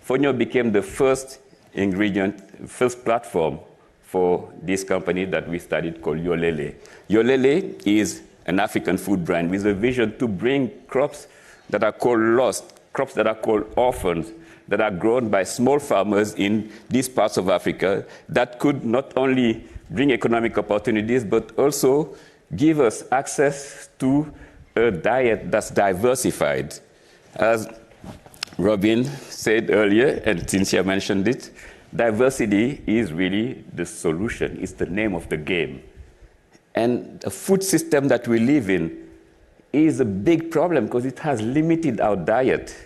Fonio became the first ingredient, first platform for this company that we started called Yolele. Yolele is an African food brand with a vision to bring crops that are called lost, crops that are called orphans, that are grown by small farmers in these parts of Africa that could not only bring economic opportunities, but also give us access to a diet that's diversified. As Robin said earlier, and Cynthia mentioned it, diversity is really the solution. It's the name of the game. And the food system that we live in is a big problem because it has limited our diet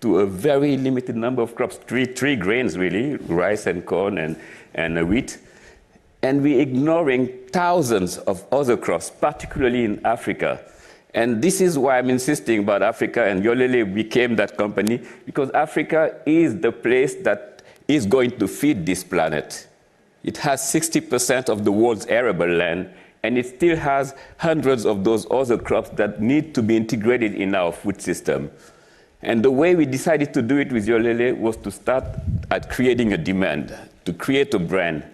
to a very limited number of crops, three grains really, rice and corn and wheat. And we're ignoring thousands of other crops, particularly in Africa. And this is why I'm insisting about Africa, and Yolele became that company, because Africa is the place that is going to feed this planet. It has 60% of the world's arable land, and it still has hundreds of those other crops that need to be integrated in our food system. And the way we decided to do it with Yolele was to start at creating a demand, to create a brand.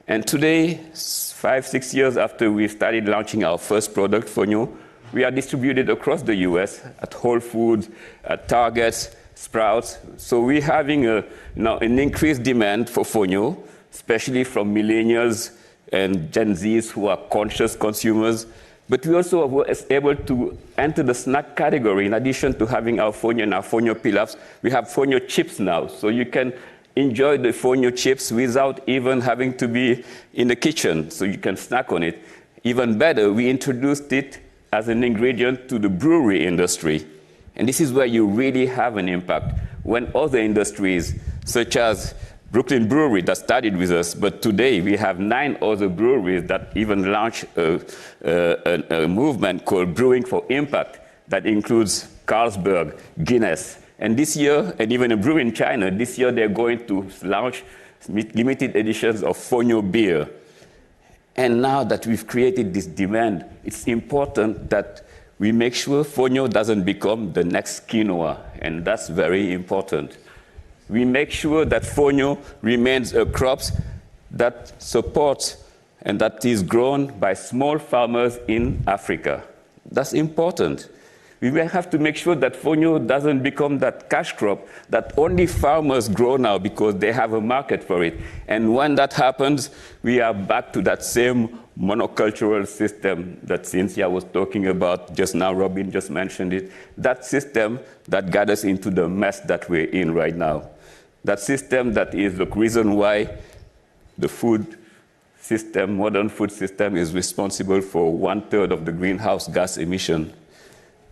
And today, 5-6 years after we started launching our first product, Fonio, we are distributed across the US at Whole Foods, at Target, Sprouts. So we're having now an increased demand for Fonio, especially from millennials and Gen Zs who are conscious consumers. But we also were able to enter the snack category. In addition to having our Fonio and our Fonio pilafs, we have Fonio chips now. So you can enjoy the Fonio chips without even having to be in the kitchen, so you can snack on it. Even better, we introduced it as an ingredient to the brewery industry. And this is where you really have an impact. When other industries, such as Brooklyn Brewery that started with us, but today we have 9 other breweries that even launched a movement called Brewing for Impact that includes Carlsberg, Guinness. And this year, and even a brewery in China, this year they're going to launch limited editions of Fonio beer. And now that we've created this demand, it's important that we make sure Fonio doesn't become the next quinoa, and that's very important. We make sure that Fonio remains a crop that supports and that is grown by small farmers in Africa. That's important. We will have to make sure that Fonio doesn't become that cash crop that only farmers grow now because they have a market for it. And when that happens, we are back to that same monocultural system that Cynthia was talking about just now. Robin just mentioned it. That system that got us into the mess that we're in right now. That system that is the reason why the food system, modern food system, is responsible for 1/3 of the greenhouse gas emission.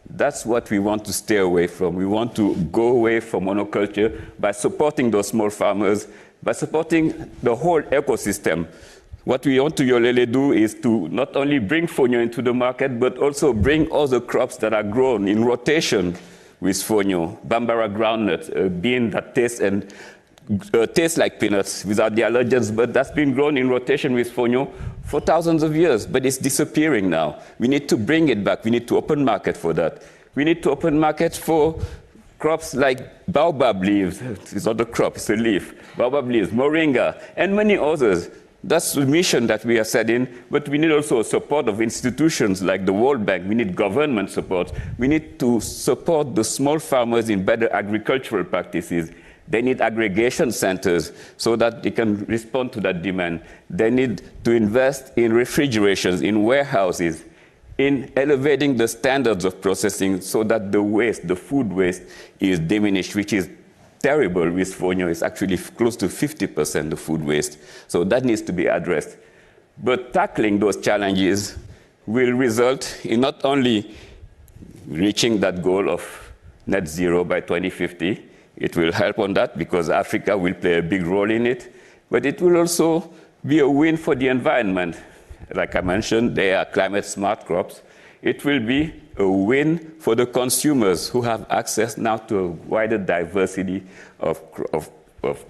That's what we want to stay away from. We want to go away from monoculture by supporting those small farmers, by supporting the whole ecosystem. What we want to Yolele do is to not only bring Fonio into the market, but also bring other crops that are grown in rotation with Fonio. Bambara groundnut, a bean that tastes like peanuts without the allergens, but that's been grown in rotation with Fonio for thousands of years, but it's disappearing now. We need to bring it back. We need to open market for that. We need to open markets for crops like baobab leaves. It's not a crop, it's a leaf. Baobab leaves, moringa, and many others. That's the mission that we are setting, but we need also support of institutions like the World Bank. We need government support. We need to support the small farmers in better agricultural practices. They need aggregation centers so that they can respond to that demand. They need to invest in refrigerations, in warehouses, in elevating the standards of processing so that the waste, the food waste, is diminished, which is terrible with Fonio. It's actually close to 50% of food waste. So that needs to be addressed. But tackling those challenges will result in not only reaching that goal of net zero by 2050, it will help on that because Africa will play a big role in it, but it will also be a win for the environment. Like I mentioned, they are climate smart crops. It will be a win for the consumers who have access now to a wider diversity of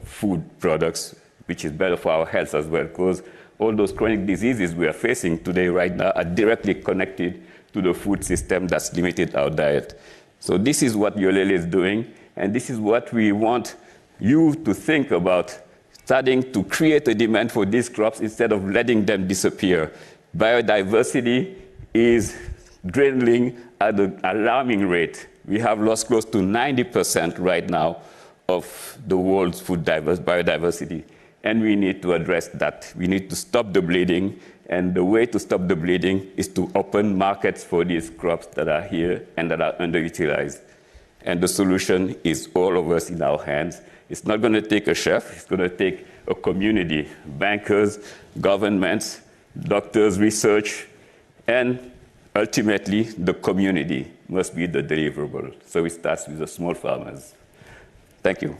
food products, which is better for our health as well, because all those chronic diseases we are facing today right now are directly connected to the food system that's limited our diet. So this is what Yolele is doing. And this is what we want you to think about, starting to create a demand for these crops instead of letting them disappear. Biodiversity is dwindling at an alarming rate. We have lost close to 90% right now of the world's food biodiversity. And we need to address that. We need to stop the bleeding. And the way to stop the bleeding is to open markets for these crops that are here and that are underutilized. And the solution is all of us in our hands. It's not going to take a chef, it's going to take a community, bankers, governments, doctors, research, and ultimately the community must be the deliverable. So it starts with the small farmers. Thank you.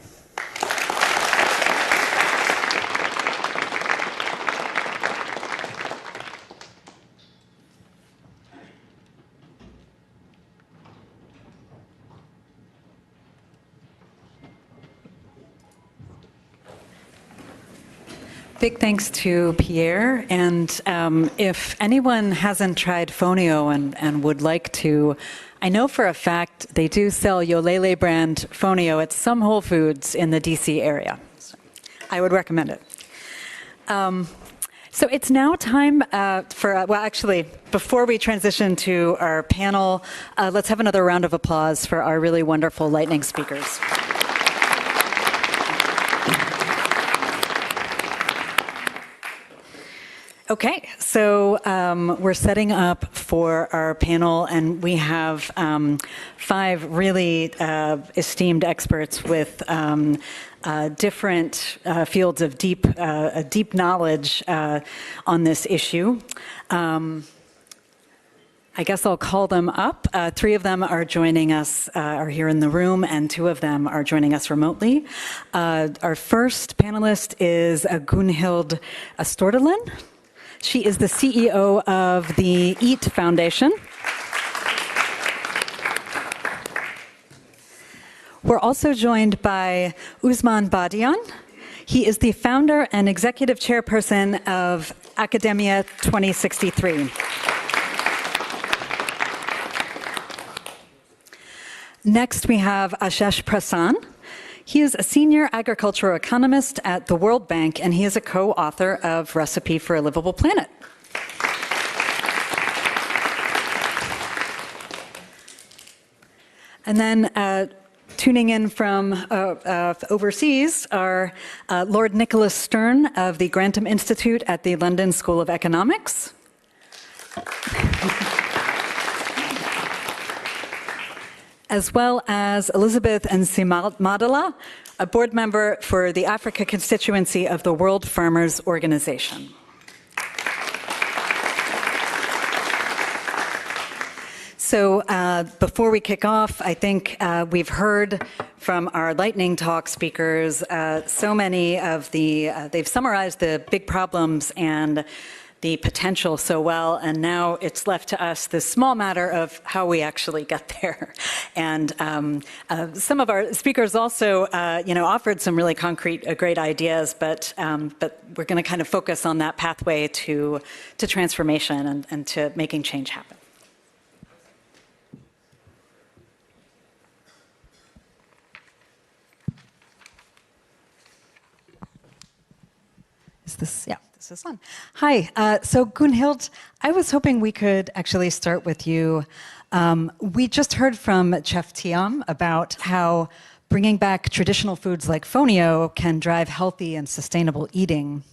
Big thanks to Pierre, and if anyone hasn't tried Fonio and would like to, I know for a fact they do sell Yolele brand Fonio at some Whole Foods in the DC area. So I would recommend it. So it's now time well, actually, before we transition to our panel, let's have another round of applause for our really wonderful lightning speakers. Okay, so we're setting up for our panel, and we have 5 really esteemed experts with different fields of deep knowledge on this issue. I guess I'll call them up. 3 of them are joining us, are here in the room, and 2 of them are joining us remotely. Our first panelist is Gunhild Stortelen. She is the CEO of the EAT Foundation. We're also joined by Usman Badian. He is the founder and executive chairperson of Academia 2063. Next, we have Ashish Prasan. He is a senior agricultural economist at the World Bank, and he is a co-author of Recipe for a Livable Planet. And then tuning in from overseas are Lord Nicholas Stern of the Grantham Institute at the London School of Economics. As well as Elizabeth Nsimadala, a board member for the Africa constituency of the World Farmers Organization. So before we kick off, I think we've heard from our lightning talk speakers so many of they've summarized the big problems and the potential so well, and now it's left to us this small matter of how we actually get there. And some of our speakers also, offered some really concrete, great ideas, but we're going to kind of focus on that pathway to transformation and to making change happen. Is this, yeah. This is on. Hi, so Gunhild, I was hoping we could actually start with you. We just heard from Chef Thiam about how bringing back traditional foods like Fonio can drive healthy and sustainable eating.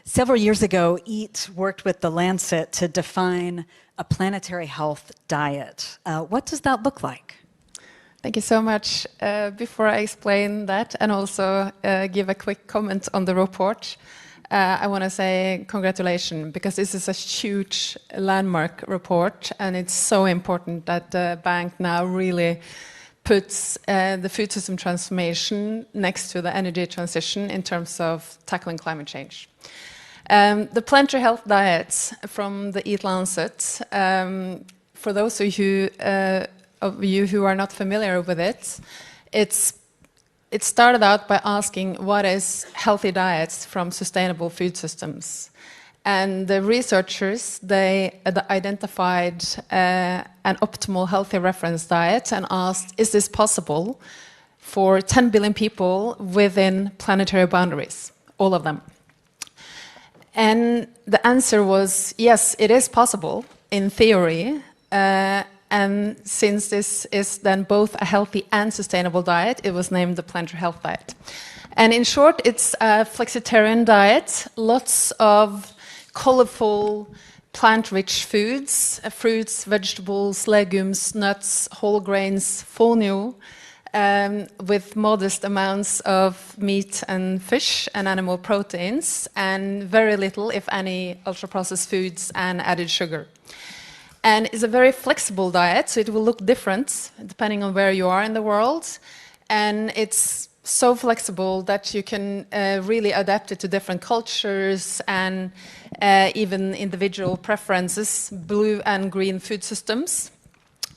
Several years ago, EAT worked with The Lancet to define a planetary health diet. What does that look like? Thank you so much. Before I explain that and also give a quick comment on the report, I want to say congratulations, because this is a huge landmark report, and it's so important that the bank now really puts the food system transformation next to the energy transition in terms of tackling climate change. The planetary health diet from the EAT Lancet, for those of you who are not familiar with it, it started out by asking what is healthy diets from sustainable food systems. And the researchers, they identified an optimal healthy reference diet and asked, is this possible for 10 billion people within planetary boundaries, all of them? And the answer was, yes, it is possible in theory. And since this is then both a healthy and sustainable diet, it was named the Planetary Health Diet. And in short, it's a flexitarian diet, lots of colorful plant-rich foods, fruits, vegetables, legumes, nuts, whole grains, full meal, with modest amounts of meat and fish and animal proteins, and very little, if any, ultra-processed foods and added sugar. And it's a very flexible diet, so it will look different depending on where you are in the world. And it's so flexible that you can really adapt it to different cultures and even individual preferences, blue and green food systems.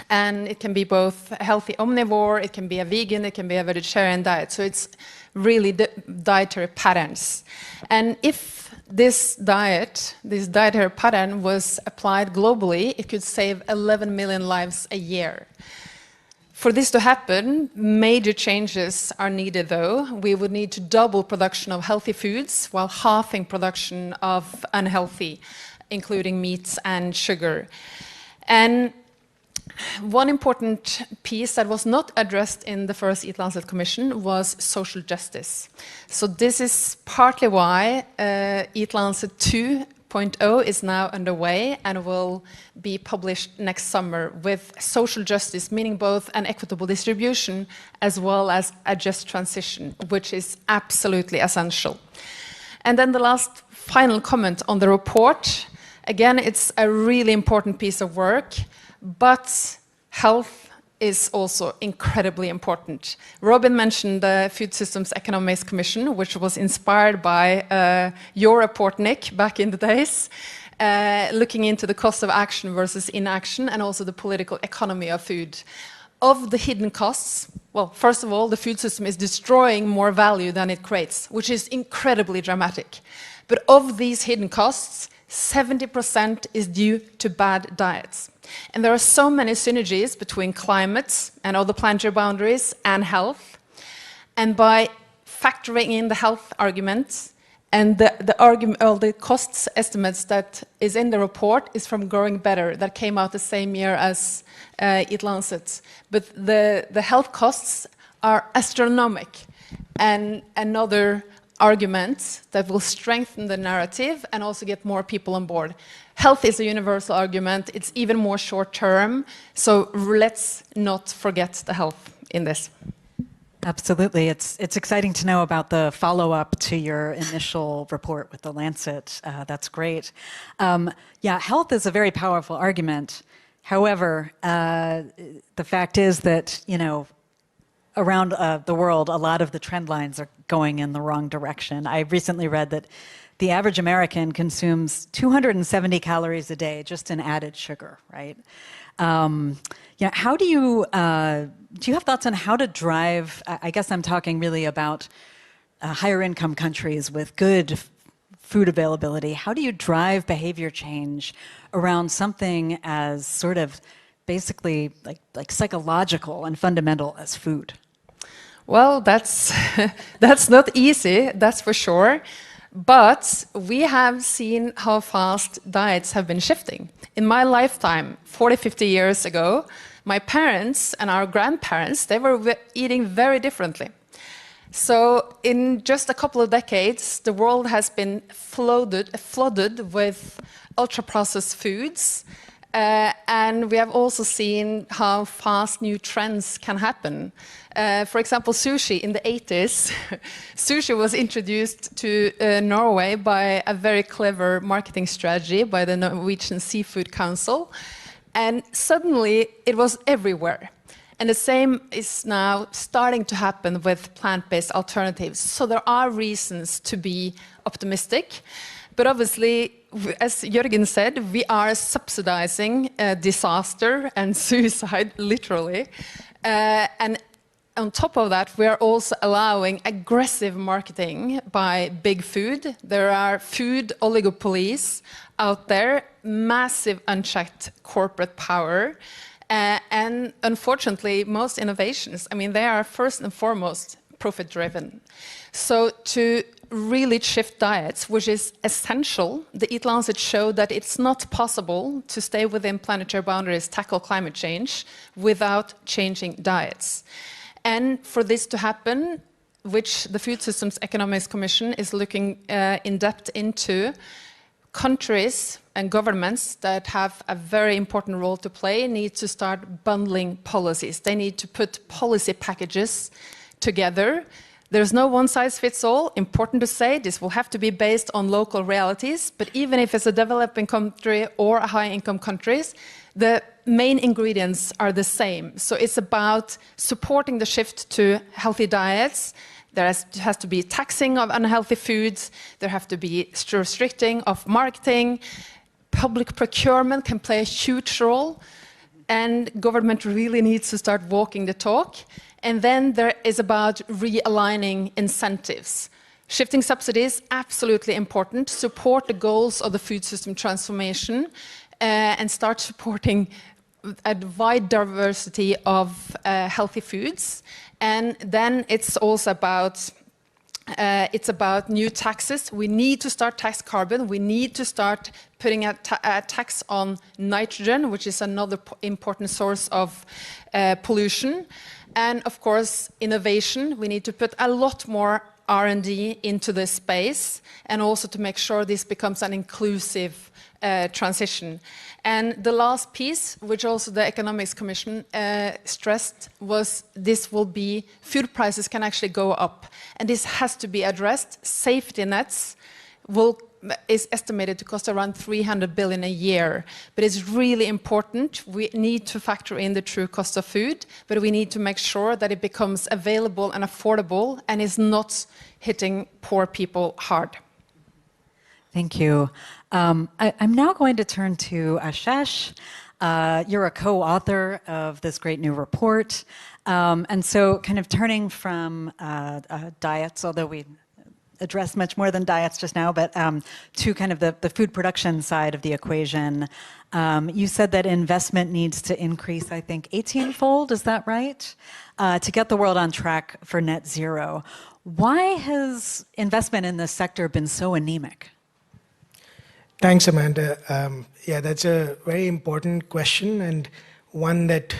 And it can be both a healthy omnivore, it can be a vegan, it can be a vegetarian diet. So it's really dietary patterns. And if this dietary pattern was applied globally, it could save 11 million lives a year. For this to happen, major changes are needed though. We would need to double production of healthy foods while halving production of unhealthy, including meats and sugar. And one important piece that was not addressed in the first Eat Lancet Commission was social justice. So this is partly why Eat Lancet 2.0 is now underway and will be published next summer, with social justice, meaning both an equitable distribution as well as a just transition, which is absolutely essential. And then the last final comment on the report. Again, it's a really important piece of work, but health is also incredibly important. Robin mentioned the Food Systems Economics Commission, which was inspired by your report, Nick, back in the days, looking into the cost of action versus inaction and also the political economy of food. Of the hidden costs, well, first of all, the food system is destroying more value than it creates, which is incredibly dramatic. But of these hidden costs, 70% is due to bad diets. And there are so many synergies between climate and other planetary boundaries and health. And by factoring in the health argument and the costs estimates that is in the report is from Growing Better, that came out the same year as Eat Lancet. But the health costs are astronomical. And another argument that will strengthen the narrative and also get more people on board. Health is a universal argument. It's even more short-term. So let's not forget the health in this. Absolutely. It's exciting to know about the follow-up to your initial report with the Lancet. That's great. Yeah, health is a very powerful argument. However, the fact is that, you know, around the world, a lot of the trend lines are going in the wrong direction. I recently read that the average American consumes 270 calories a day just in added sugar, right? Yeah, how do you have thoughts on how to drive, I guess I'm talking really about higher income countries with good food availability. How do you drive behavior change around something as sort of basically like psychological and fundamental as food? Well, that's not easy, that's for sure. But we have seen how fast diets have been shifting. In my lifetime, 40, 50 years ago, my parents and our grandparents, they were eating very differently. So in just a couple of decades, the world has been flooded with ultra-processed foods. And we have also seen how fast new trends can happen. For example, sushi in the 80s. Sushi was introduced to Norway by a very clever marketing strategy by the Norwegian Seafood Council. And suddenly it was everywhere. And the same is now starting to happen with plant-based alternatives. So there are reasons to be optimistic. But obviously, as Jørgen said, we are subsidizing disaster and suicide, literally. And on top of that, we are also allowing aggressive marketing by big food. There are food oligopolies out there, massive unchecked corporate power. And unfortunately, most innovations, I mean, they are first and foremost profit-driven. So to really shift diets, which is essential, the Eat Lancet showed that it's not possible to stay within planetary boundaries, tackle climate change, without changing diets. And for this to happen, which the Food Systems Economics Commission is looking in depth into, countries and governments that have a very important role to play need to start bundling policies. They need to put policy packages together. There's no one-size-fits-all. Important to say, this will have to be based on local realities, but even if it's a developing country or a high-income country, the main ingredients are the same. So it's about supporting the shift to healthy diets. There has to be taxing of unhealthy foods. There have to be restricting of marketing. Public procurement can play a huge role, and government really needs to start walking the talk. And then there is about realigning incentives. Shifting subsidies, absolutely important. Support the goals of the food system transformation and start supporting a wide diversity of healthy foods. And then it's also about new taxes. We need to start tax carbon. We need to start putting a tax on nitrogen, which is another important source of pollution. And of course, innovation. We need to put a lot more R&D into this space, and also to make sure this becomes an inclusive transition. And the last piece, which also the Economics Commission stressed, was this will be, food prices can actually go up. And this has to be addressed. Safety nets is estimated to cost around 300 billion a year. But it's really important. We need to factor in the true cost of food, but we need to make sure that it becomes available and affordable and is not hitting poor people hard. Thank you. I'm now going to turn to Ashesh. You're a co-author of this great new report. And so kind of turning from diets, although we addressed much more than diets just now, but to kind of the food production side of the equation. You said that investment needs to increase, I think, 18-fold, is that right? To get the world on track for net zero. Why has investment in this sector been so anemic? Thanks, Amanda. Yeah, that's a very important question, and one that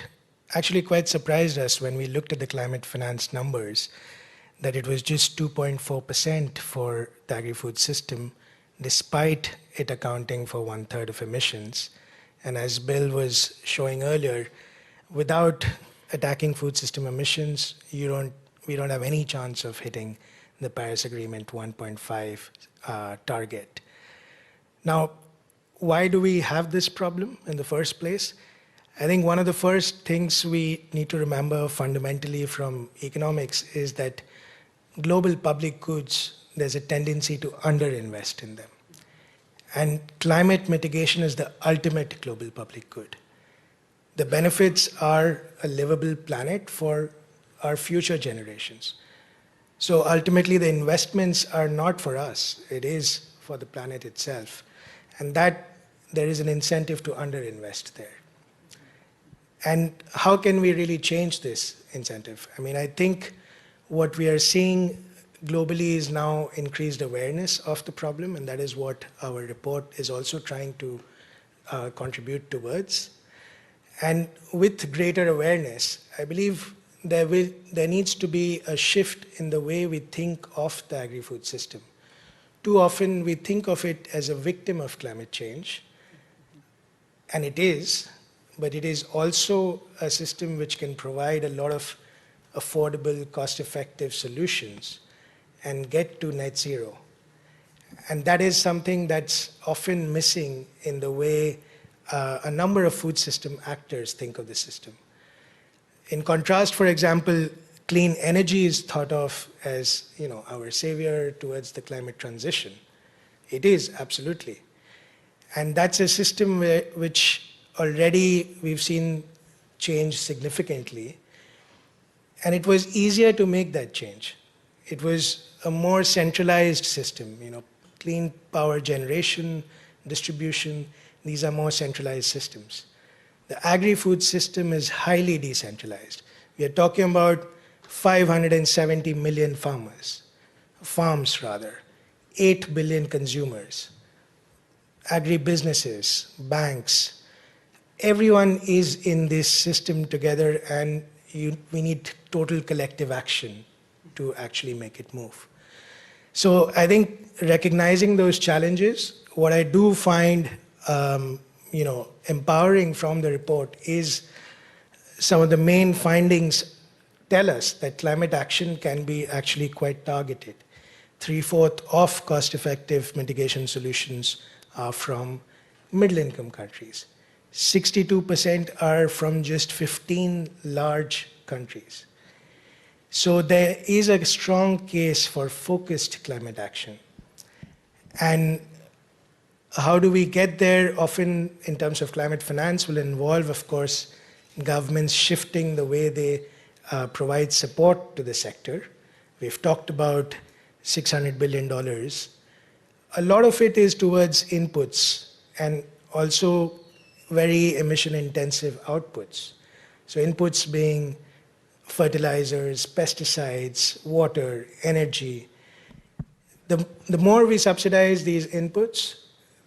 actually quite surprised us when we looked at the climate finance numbers, that it was just 2.4% for the agri-food system, despite it accounting for 1/3 of emissions. And as Bill was showing earlier, without attacking food system emissions, we don't have any chance of hitting the Paris Agreement 1.5 target. Now, why do we have this problem in the first place? I think one of the first things we need to remember fundamentally from economics is that global public goods, there's a tendency to underinvest in them. And climate mitigation is the ultimate global public good. The benefits are a livable planet for our future generations. So ultimately, the investments are not for us, it is for the planet itself. And that there is an incentive to underinvest there. And how can we really change this incentive? I mean, I think what we are seeing globally is now increased awareness of the problem, and that is what our report is also trying to contribute towards. And with greater awareness, I believe there needs to be a shift in the way we think of the agri-food system. Too often we think of it as a victim of climate change, and it is, but it is also a system which can provide a lot of affordable, cost-effective solutions and get to net zero. And that is something that's often missing in the way a number of food system actors think of the system. In contrast, for example, clean energy is thought of as, our savior towards the climate transition. It is, absolutely. And that's a system which already we've seen change significantly. And it was easier to make that change. It was a more centralized system, clean power generation, distribution, these are more centralized systems. The agri-food system is highly decentralized. We are talking about 570 million farms, 8 billion consumers, agri-businesses, banks. Everyone is in this system together, and we need total collective action to actually make it move. So I think recognizing those challenges, what I do find empowering from the report is some of the main findings tell us that climate action can be actually quite targeted. 3/4 of cost-effective mitigation solutions are from middle-income countries. 62% are from just 15 large countries. So there is a strong case for focused climate action. And how do we get there? Often, in terms of climate finance, will involve, of course, governments shifting the way they provide support to the sector. We've talked about $600 billion. A lot of it is towards inputs and also very emission-intensive outputs. So inputs being fertilizers, pesticides, water, energy. The more we subsidize these inputs,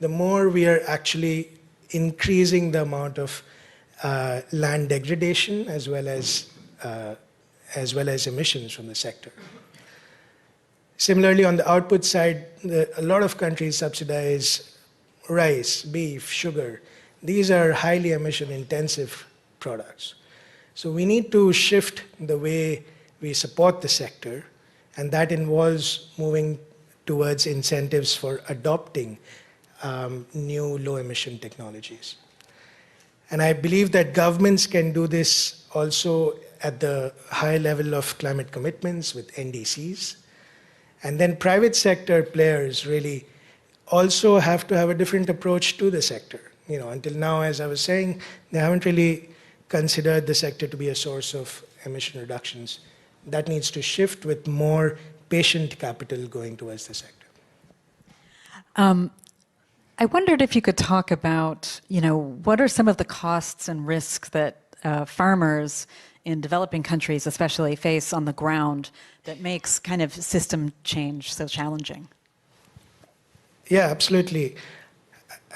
the more we are actually increasing the amount of land degradation as well as emissions from the sector. Similarly, on the output side, a lot of countries subsidize rice, beef, sugar. These are highly emission-intensive products. So we need to shift the way we support the sector, and that involves moving towards incentives for adopting new low-emission technologies. And I believe that governments can do this also at the high level of climate commitments with NDCs. And then private sector players really also have to have a different approach to the sector. Until now, as I was saying, they haven't really considered the sector to be a source of emission reductions. That needs to shift with more patient capital going towards the sector. I wondered if you could talk about, what are some of the costs and risks that farmers in developing countries especially face on the ground that makes kind of system change so challenging? Yeah, absolutely.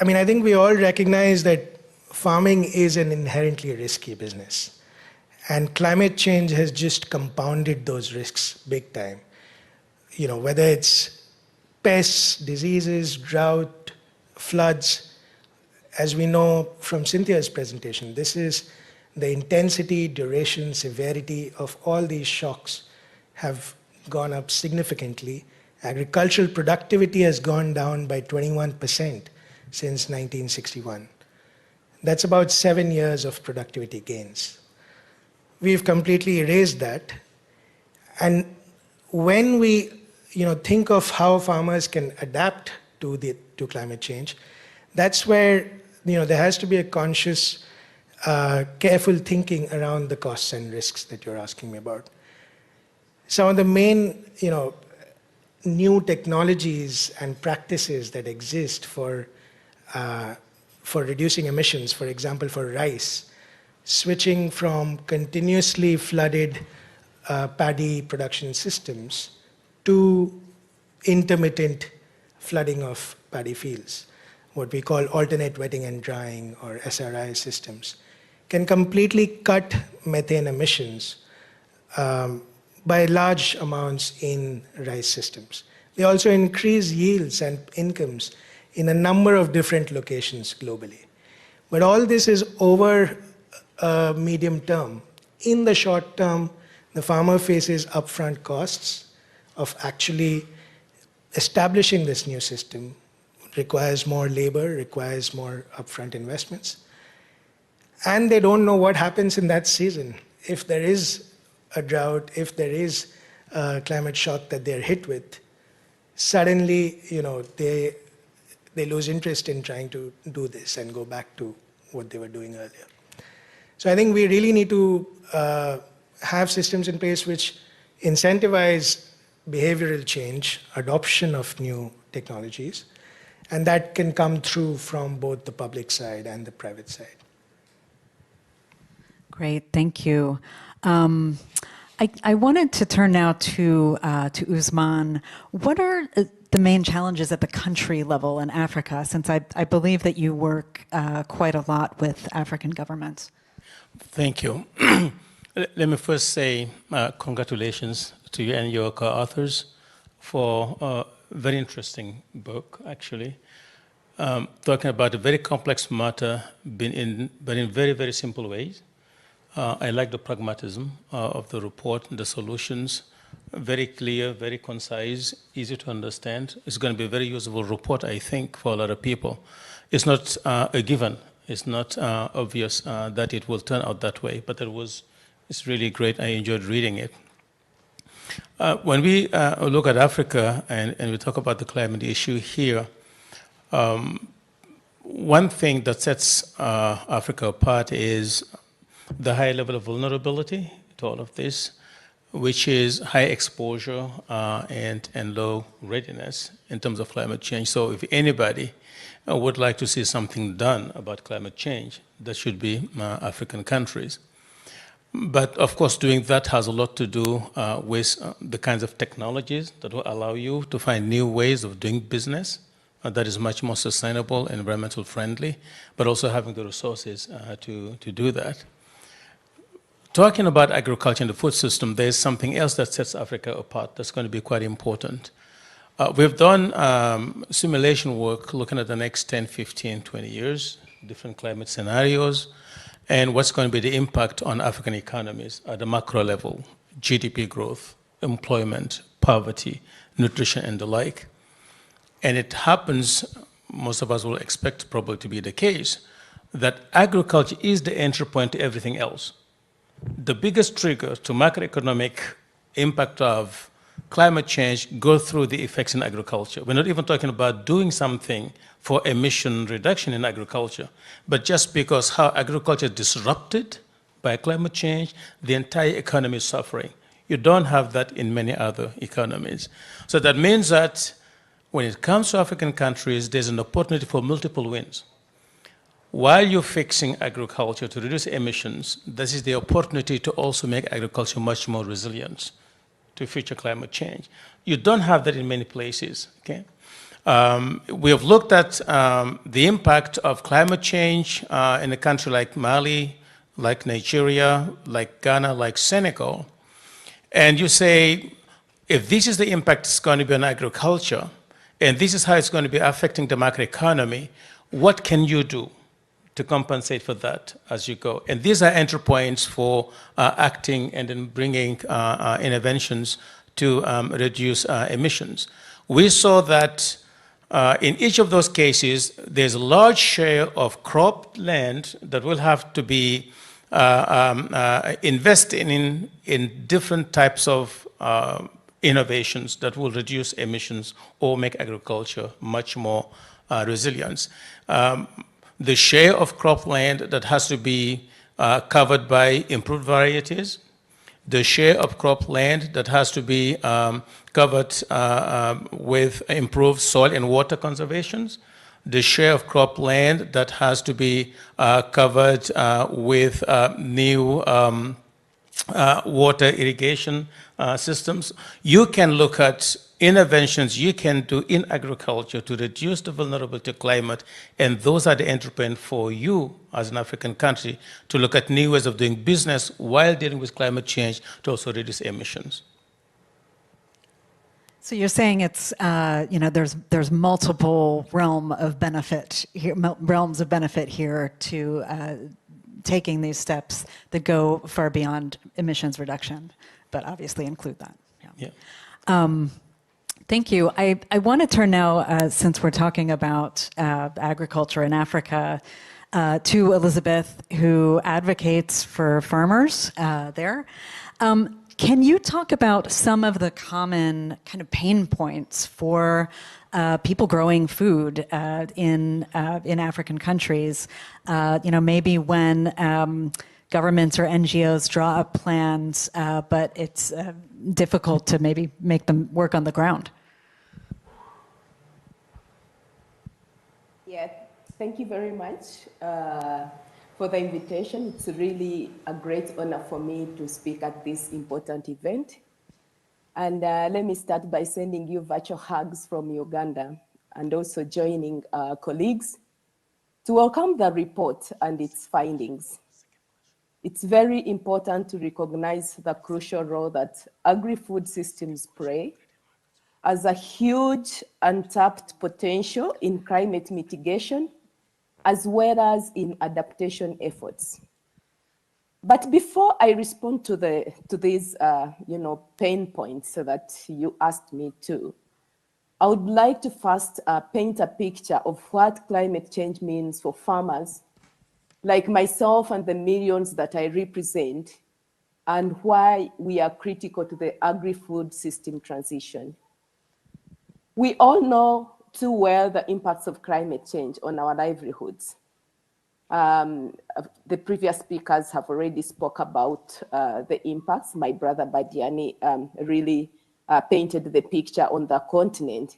I mean, I think we all recognize that farming is an inherently risky business. And climate change has just compounded those risks big time. Whether it's pests, diseases, drought, floods. As we know from Cynthia's presentation, this is the intensity, duration, severity of all these shocks have gone up significantly. Agricultural productivity has gone down by 21% since 1961. That's about 7 years of productivity gains. We've completely erased that. And when we think of how farmers can adapt to climate change, that's where there has to be a conscious, careful thinking around the costs and risks that you're asking me about. Some of the main new technologies and practices that exist for reducing emissions, for example, for rice, switching from continuously flooded paddy production systems to intermittent flooding of paddy fields, what we call alternate wetting and drying, or SRI systems, can completely cut methane emissions by large amounts in rice systems. They also increase yields and incomes in a number of different locations globally. But all this is over a medium term. In the short term, the farmer faces upfront costs of actually establishing this new system. It requires more labor, requires more upfront investments. And they don't know what happens in that season. If there is a drought, if there is a climate shock that they're hit with, suddenly, they lose interest in trying to do this and go back to what they were doing earlier. So I think we really need to have systems in place which incentivize behavioral change, adoption of new technologies, and that can come through from both the public side and the private side. Great, thank you. I wanted to turn now to Usman. What are the main challenges at the country level in Africa, since I believe that you work quite a lot with African governments? Thank you. Let me first say congratulations to you and your co-authors for a very interesting book, actually. talking about a very complex matter, but in very, very simple ways. I like the pragmatism of the report, the solutions, very clear, very concise, easy to understand. It's going to be a very usable report, I think, for a lot of people. It's not a given. It's not obvious that it will turn out that way, but it's really great. I enjoyed reading it. When we look at Africa and we talk about the climate issue here, one thing that sets Africa apart is the high level of vulnerability to all of this, which is high exposure and low readiness in terms of climate change. So if anybody would like to see something done about climate change, that should be African countries. But of course, doing that has a lot to do with the kinds of technologies that will allow you to find new ways of doing business that is much more sustainable and environmental friendly, but also having the resources to do that. Talking about agriculture and the food system, there's something else that sets Africa apart that's going to be quite important. We've done simulation work looking at the next 10, 15, 20 years, different climate scenarios, and what's going to be the impact on African economies at the macro level, GDP growth, employment, poverty, nutrition, and the like. And it happens, most of us will expect probably to be the case, that agriculture is the entry point to everything else. The biggest trigger to macroeconomic impact of climate change go through the effects in agriculture. We're not even talking about doing something for emission reduction in agriculture, but just because how agriculture is disrupted by climate change, the entire economy is suffering. You don't have that in many other economies. So that means that when it comes to African countries, there's an opportunity for multiple wins. While you're fixing agriculture to reduce emissions, this is the opportunity to also make agriculture much more resilient to future climate change. You don't have that in many places, okay? We have looked at the impact of climate change in a country like Mali, like Nigeria, like Ghana, like Senegal, and you say, if this is the impact it's going to be on agriculture, and this is how it's going to be affecting the macroeconomy, what can you do to compensate for that as you go? And these are entry points for acting and then bringing interventions to reduce emissions. We saw that in each of those cases, there's a large share of crop land that will have to be invested in different types of innovations that will reduce emissions or make agriculture much more resilient. The share of cropland that has to be covered by improved varieties, the share of cropland that has to be covered with improved soil and water conservations, the share of cropland that has to be covered with new water irrigation systems. You can look at interventions you can do in agriculture to reduce the vulnerability to climate, and those are the entry point for you as an African country to look at new ways of doing business while dealing with climate change to also reduce emissions. So you're saying it's there's multiple realms of benefit here to taking these steps that go far beyond emissions reduction, but obviously include that. Yeah. Thank you. I want to turn now, since we're talking about agriculture in Africa, to Elizabeth, who advocates for farmers there. Can you talk about some of the common kind of pain points for people growing food in African countries? Maybe when governments or NGOs draw up plans, but it's difficult to maybe make them work on the ground. Yeah, thank you very much for the invitation. It's really a great honor for me to speak at this important event. And let me start by sending you virtual hugs from Uganda and also joining colleagues to welcome the report and its findings. It's very important to recognize the crucial role that agri-food systems play as a huge untapped potential in climate mitigation, as well as in adaptation efforts. But before I respond to these pain points that you asked me to, I would like to first paint a picture of what climate change means for farmers like myself and the millions that I represent, and why we are critical to the agri-food system transition. We all know too well the impacts of climate change on our livelihoods. The previous speakers have already spoke about the impacts. My brother Badiani really painted the picture on the continent.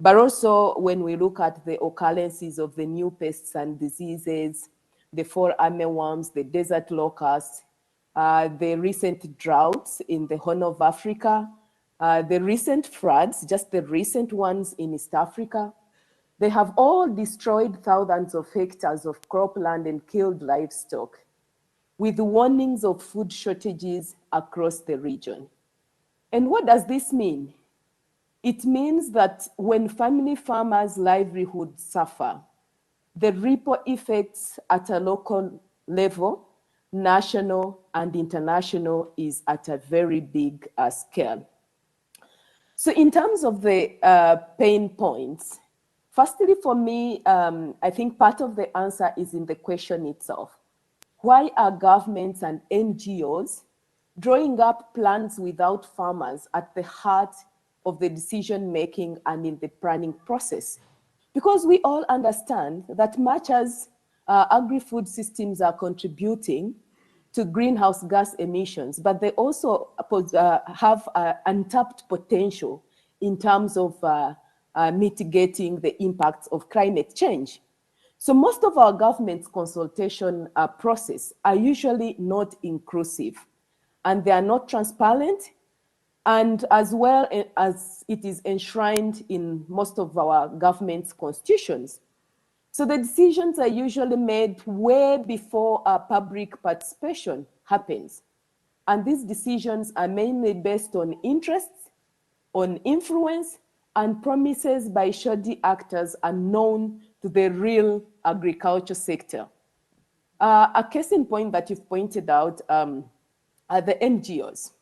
But also when we look at the occurrences of the new pests and diseases, the fall armyworms, the desert locusts, the recent droughts in the Horn of Africa, the recent floods, just the recent ones in East Africa, they have all destroyed thousands of hectares of cropland and killed livestock, with warnings of food shortages across the region. And what does this mean? It means that when family farmers' livelihoods suffer, the ripple effects at a local level, national and international, is at a very big scale. So in terms of the pain points, firstly, for me, I think part of the answer is in the question itself. Why are governments and NGOs drawing up plans without farmers at the heart of the decision-making and in the planning process? Because we all understand that much as agri-food systems are contributing to greenhouse gas emissions, but they also have untapped potential in terms of mitigating the impacts of climate change. So most of our government's consultation process are usually not inclusive, and they are not transparent, and as well as it is enshrined in most of our government's constitutions. So the decisions are usually made way before public participation happens. And these decisions are mainly based on interests, on influence, and promises by shoddy actors unknown to the real agriculture sector. A case in point that you've pointed out are the NGOs,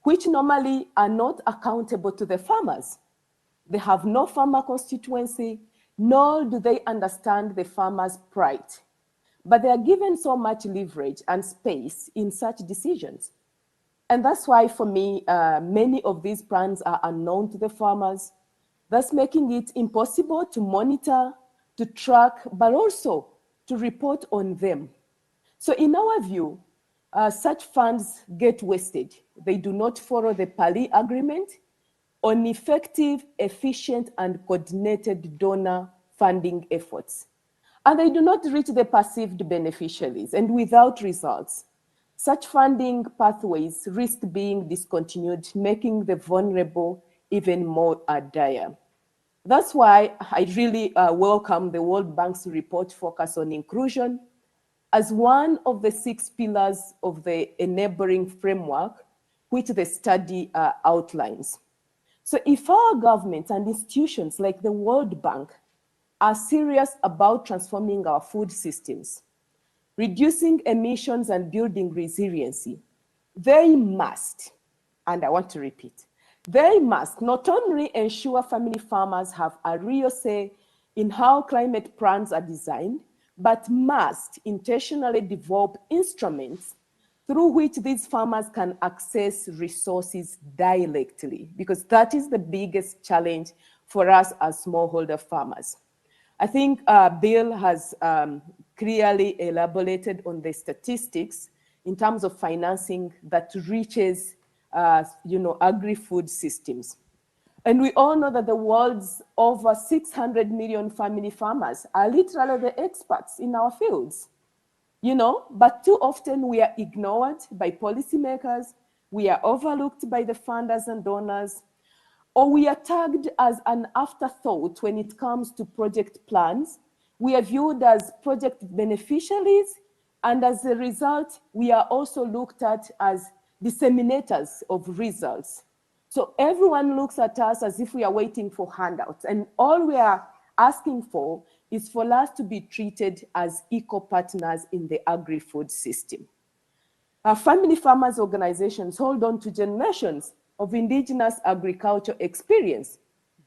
which normally are not accountable to the farmers. They have no farmer constituency, nor do they understand the farmer's plight. But they are given so much leverage and space in such decisions. And that's why, for me, many of these plans are unknown to the farmers, thus making it impossible to monitor, to track, but also to report on them. So in our view, such funds get wasted. They do not follow the Paris Agreement on effective, efficient, and coordinated donor funding efforts. And they do not reach the perceived beneficiaries, and without results, such funding pathways risk being discontinued, making the vulnerable even more dire. That's why I really welcome the World Bank's report focus on inclusion as one of the 6 pillars of the enabling framework, which the study outlines. So if our governments and institutions like the World Bank are serious about transforming our food systems, reducing emissions and building resiliency, they must, and I want to repeat, they must not only ensure family farmers have a real say in how climate plans are designed, but must intentionally develop instruments through which these farmers can access resources directly, because that is the biggest challenge for us as smallholder farmers. I think Bill has clearly elaborated on the statistics in terms of financing that reaches agri-food systems. And we all know that the world's over 600 million family farmers are literally the experts in our fields, but too often we are ignored by policymakers, we are overlooked by the funders and donors, or we are tagged as an afterthought when it comes to project plans. We are viewed as project beneficiaries, and as a result, we are also looked at as disseminators of results. So everyone looks at us as if we are waiting for handouts. And all we are asking for is for us to be treated as equal partners in the agri-food system. Our family farmers organizations hold on to generations of indigenous agriculture experience.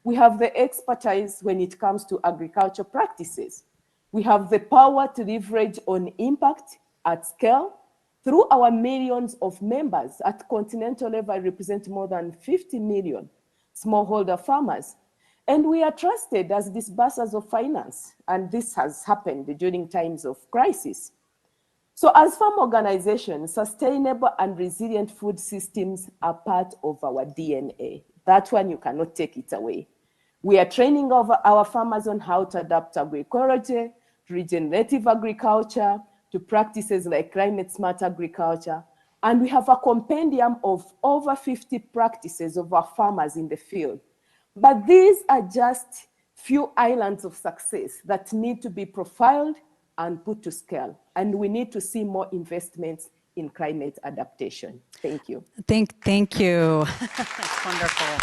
We have the expertise when it comes to agriculture practices. We have the power to leverage on impact at scale. Through our millions of members at continental level, I represent more than 50 million smallholder farmers. And we are trusted as disbursers of finance. And this has happened during times of crisis. So as farm organizations, sustainable and resilient food systems are part of our DNA. That one you cannot take it away. We are training our farmers on how to adapt to agroecology, regenerative agriculture, to practices like climate smart agriculture. And we have a compendium of over 50 practices of our farmers in the field. But these are just few islands of success that need to be profiled and put to scale. And we need to see more investments in climate adaptation. Thank you. Thank you. That's wonderful.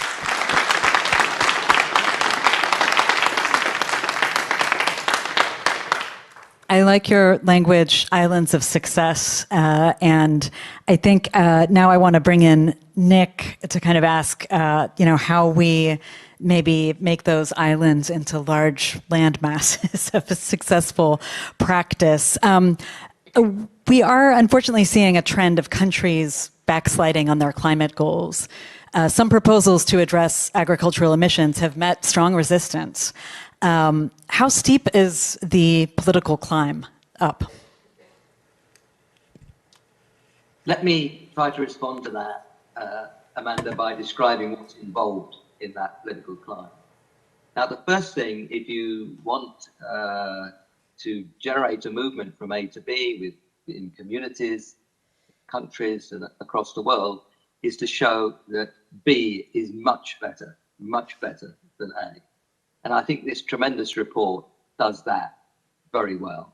I like your language, islands of success, and I think now I want to bring in Nick to kind of ask, how we maybe make those islands into large land masses of a successful practice. We are unfortunately seeing a trend of countries backsliding on their climate goals. Some proposals to address agricultural emissions have met strong resistance. How steep is the political climb up? Let me try to respond to that, Amanda, by describing what's involved in that political climb. Now, the first thing, if you want to generate a movement from A to B in communities, countries, and across the world, is to show that B is much better than A. And I think this tremendous report does that very well.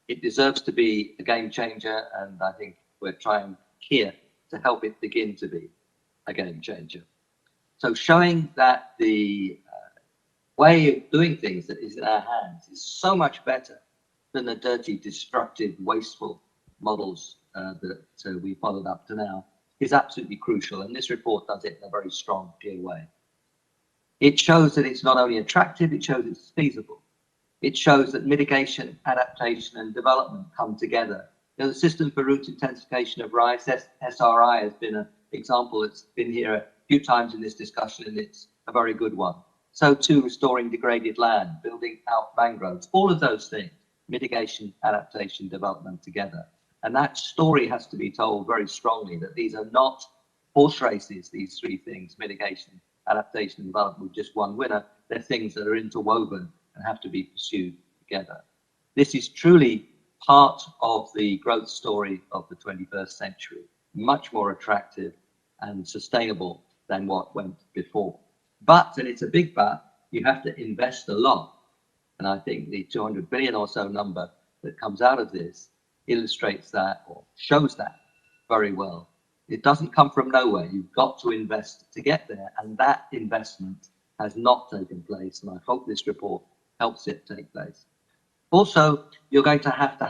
It deserves to be a game changer, and I think we're trying here to help it begin to be a game changer. So showing that the way of doing things that is in our hands is so much better than the dirty, destructive, wasteful models that we followed up to now is absolutely crucial. And this report does it in a very strong, clear way. It shows that it's not only attractive, it shows it's feasible. It shows that mitigation, adaptation, and development come together. The System for Root Intensification of Rice, SRI, has been an example that's been here a few times in this discussion, and it's a very good one. So too, restoring degraded land, building out mangroves, all of those things, mitigation, adaptation, development together. And that story has to be told very strongly, that these are not horse races, these three things, mitigation, adaptation, and development with just one winner. They're things that are interwoven and have to be pursued together. This is truly part of the growth story of the 21st century, much more attractive and sustainable than what went before. But, and it's a big but, you have to invest a lot. And I think the 200 billion or so number that comes out of this illustrates that or shows that very well. It doesn't come from nowhere. You've got to invest to get there. And that investment has not taken place. And I hope this report helps it take place. Also, you're going to have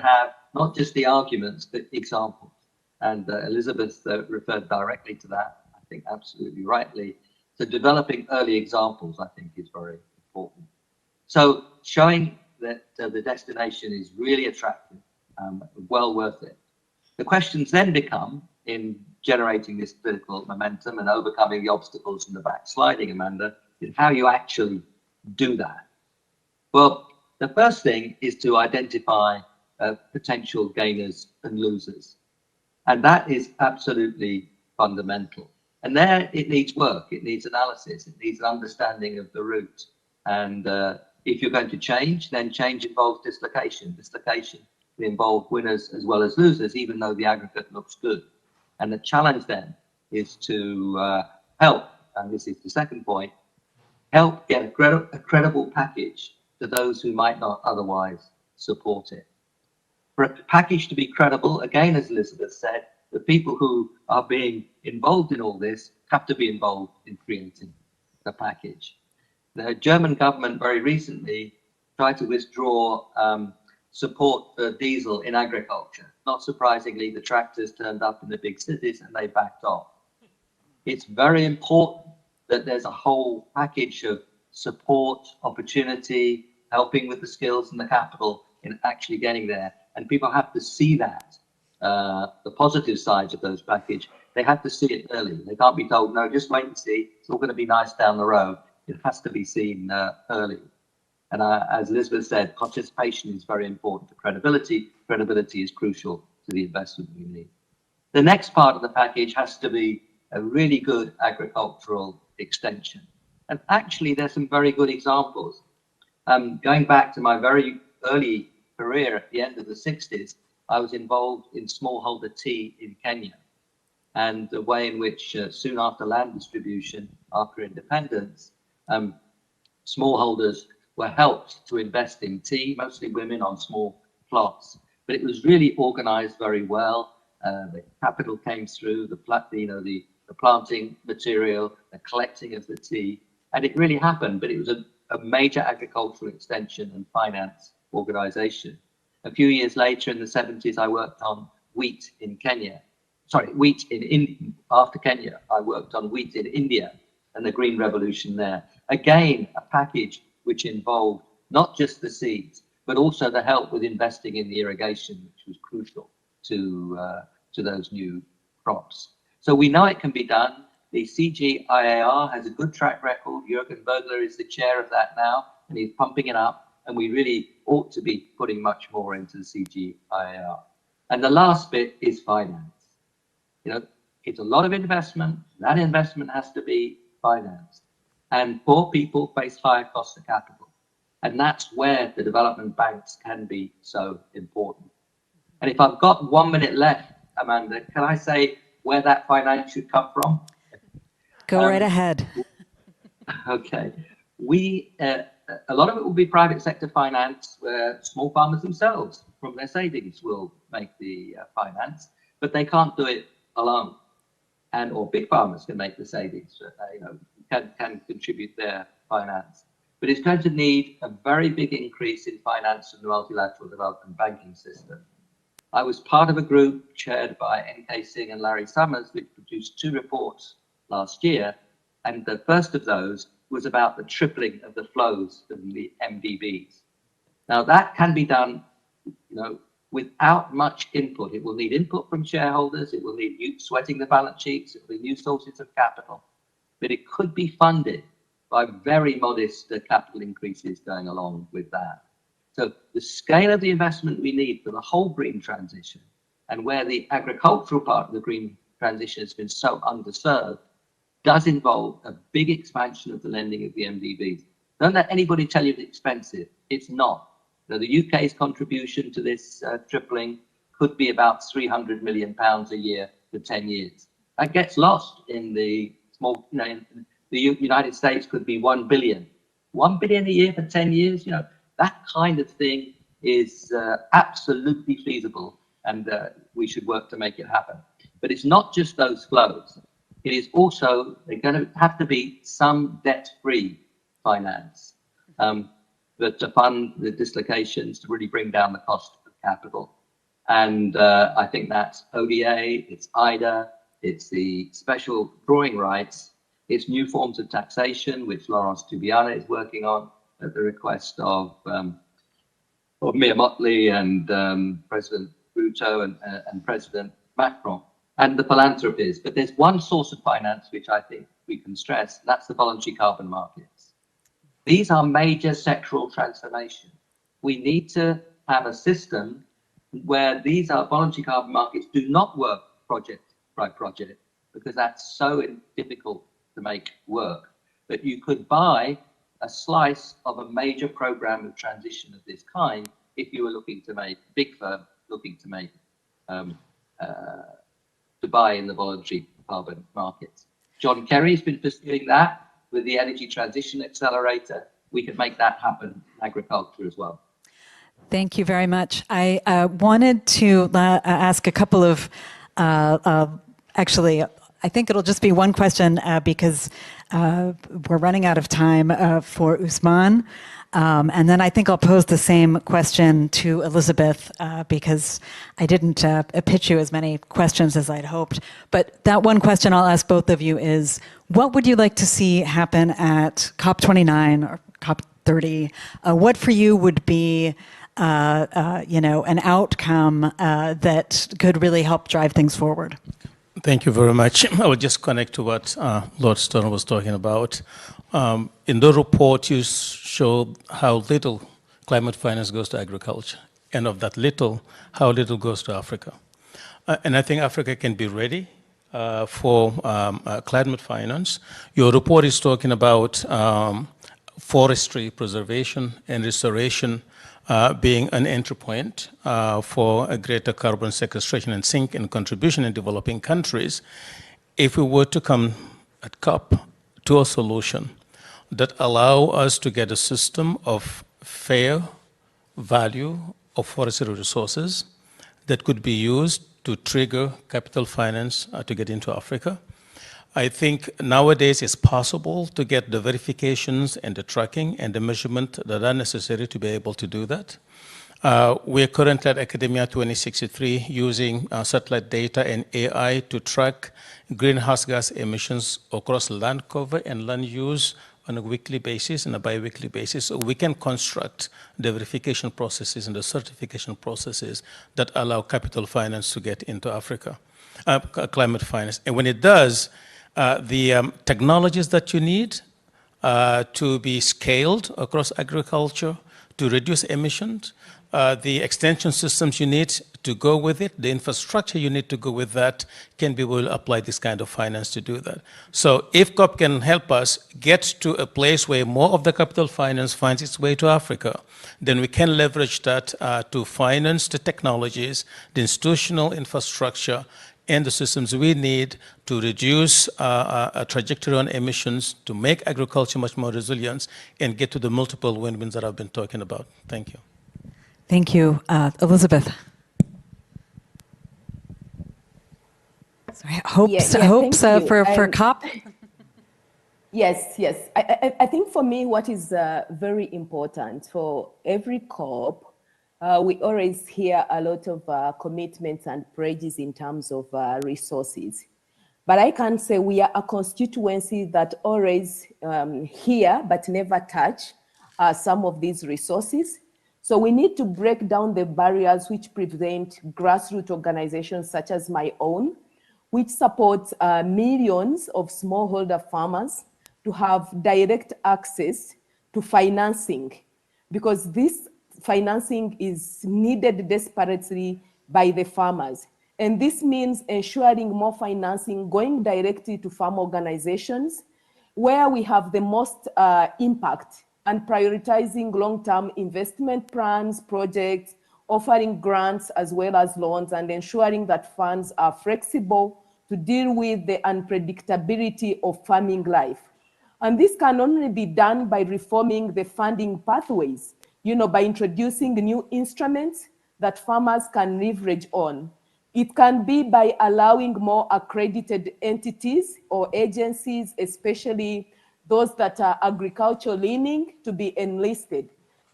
not just the arguments, but examples. And Elizabeth referred directly to that, I think absolutely rightly. So developing early examples, I think, is very important. So showing that the destination is really attractive, well worth it. The questions then become, in generating this political momentum and overcoming the obstacles and the backsliding, Amanda, is how you actually do that. Well, the first thing is to identify potential gainers and losers. And that is absolutely fundamental. And there it needs work, it needs analysis, it needs an understanding of the route. And if you're going to change, then change involves dislocation. Dislocation will involve winners as well as losers, even though the aggregate looks good. And the challenge then is to help, and this is the second point, help get a credible package to those who might not otherwise support it. For a package to be credible, again, as Elizabeth said, the people who are being involved in all this have to be involved in creating the package. The German government very recently tried to withdraw support for diesel in agriculture. Not surprisingly, the tractors turned up in the big cities and they backed off. It's very important that there's a whole package of support, opportunity, helping with the skills and the capital in actually getting there. And people have to see that, the positive sides of those packages. They have to see it early. They can't be told, no, just wait and see. It's all going to be nice down the road. It has to be seen early. And as Elizabeth said, participation is very important for credibility. Credibility is crucial to the investment we need. The next part of the package has to be a really good agricultural extension. And actually, there's some very good examples. Going back to my very early career at the end of the 60s, I was involved in smallholder tea in Kenya. And the way in which soon after land distribution, after independence, smallholders were helped to invest in tea, mostly women on small plots. But it was really organized very well. The capital came through, the planting material, the collecting of the tea, and it really happened. But it was a major agricultural extension and finance organization. A few years later, in the 70s, I worked on wheat in Kenya. After Kenya, I worked on wheat in India and the Green Revolution there. Again, a package which involved not just the seeds, but also the help with investing in the irrigation, which was crucial to those new crops. So we know it can be done. The CGIAR has a good track record. Jürgen Vogler is the chair of that now, and he's pumping it up. And we really ought to be putting much more into the CGIAR. And the last bit is finance. You know, it's a lot of investment. That investment has to be financed. And poor people face higher costs of capital. And that's where the development banks can be so important. And if I've got 1 minute left, Amanda, can I say where that finance should come from? Go right ahead. Okay. A lot of it will be private sector finance, where small farmers themselves, from their savings, will make the finance, but they can't do it alone. Or big farmers can make the savings, can contribute their finance. But it's going to need a very big increase in finance from the multilateral development banking system. I was part of a group chaired by N.K. Singh and Larry Summers, which produced 2 reports last year. And the first of those was about the tripling of the flows from the MDBs. Now that can be done, without much input. It will need input from shareholders. It will need you sweating the balance sheets. It will be new sources of capital. But it could be funded by very modest capital increases going along with that. So the scale of the investment we need for the whole green transition, and where the agricultural part of the green transition has been so underserved, does involve a big expansion of the lending of the MDBs. Don't let anybody tell you it's expensive. It's not. The UK's contribution to this tripling could be about £300 million a year for 10 years. That gets lost in the small, in the United States could be 1 billion. 1 billion a year for 10 years, that kind of thing is absolutely feasible, and we should work to make it happen. But it's not just those flows. It is also, there's going to have to be some debt-free finance to fund the dislocations, to really bring down the cost of capital. And I think that's ODA, it's IDA, it's the special drawing rights, it's new forms of taxation, which Laurence Tubiana is working on at the request of Mia Mottley and President Ruto and President Macron, and the philanthropies. But there's one source of finance which I think we can stress, and that's the voluntary carbon markets. These are major sectoral transformations. We need to have a system where these voluntary carbon markets do not work project by project, because that's so difficult to make work. But you could buy a slice of a major program of transition of this kind if you were looking to make, big firm looking to make, to buy in the voluntary carbon markets. John Kerry's been pursuing that with the Energy Transition Accelerator. We can make that happen in agriculture as well. Thank you very much. I wanted to ask a couple of Actually, I think it'll just be one question because we're running out of time for Usman. And then I think I'll pose the same question to Elizabeth because I didn't pitch you as many questions as I'd hoped. But that one question I'll ask both of you is, what would you like to see happen at COP29 or COP30? What for you would be an outcome that could really help drive things forward? Thank you very much. I will just connect to what Lord Stern was talking about. In the report, you showed how little climate finance goes to agriculture, and of that little, how little goes to Africa. And I think Africa can be ready for climate finance. Your report is talking about forestry preservation and restoration being an entry point for a greater carbon sequestration and sink and contribution in developing countries. If we were to come at COP to a solution that allow us to get a system of fair value of forestry resources that could be used to trigger capital finance to get into Africa, I think nowadays it's possible to get the verifications and the tracking and the measurement that are necessary to be able to do that. We're currently at Academia 2063 using satellite data and AI to track greenhouse gas emissions across land cover and land use on a weekly basis and a bi-weekly basis. So we can construct the verification processes and the certification processes that allow capital finance to get into Africa, climate finance. And when it does, the technologies that you need to be scaled across agriculture to reduce emissions, the extension systems you need to go with it, the infrastructure you need to go with that can be well apply this kind of finance to do that. So if COP can help us get to a place where more of the capital finance finds its way to Africa, then we can leverage that to finance the technologies, the institutional infrastructure, and the systems we need to reduce a trajectory on emissions, to make agriculture much more resilient, and get to the multiple win-wins that I've been talking about. Thank you. Thank you. Elizabeth. Sorry, hopes for COP? Yes. I think for me, what is very important for every COP, we always hear a lot of commitments and pledges in terms of resources. But I can say we are a constituency that always hear but never touch some of these resources. So we need to break down the barriers which prevent grassroots organizations such as my own, which support millions of smallholder farmers to have direct access to financing, because this financing is needed desperately by the farmers. And this means ensuring more financing going directly to farm organizations where we have the most impact, and prioritizing long-term investment plans, projects, offering grants as well as loans, and ensuring that funds are flexible to deal with the unpredictability of farming life. And this can only be done by reforming the funding pathways, by introducing new instruments that farmers can leverage on. It can be by allowing more accredited entities or agencies, especially those that are agriculture leaning, to be enlisted.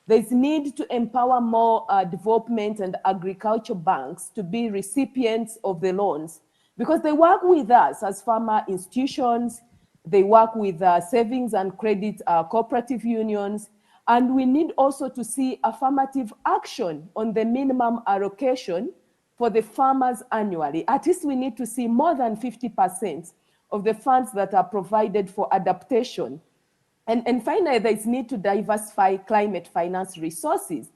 There's need to empower more development and agriculture banks to be recipients of the loans, because they work with us as farmer institutions, they work with savings and credit cooperative unions, and we need also to see affirmative action on the minimum allocation for the farmers annually. At least we need to see more than 50% of the funds that are provided for adaptation. And finally, there's need to diversify climate finance resources,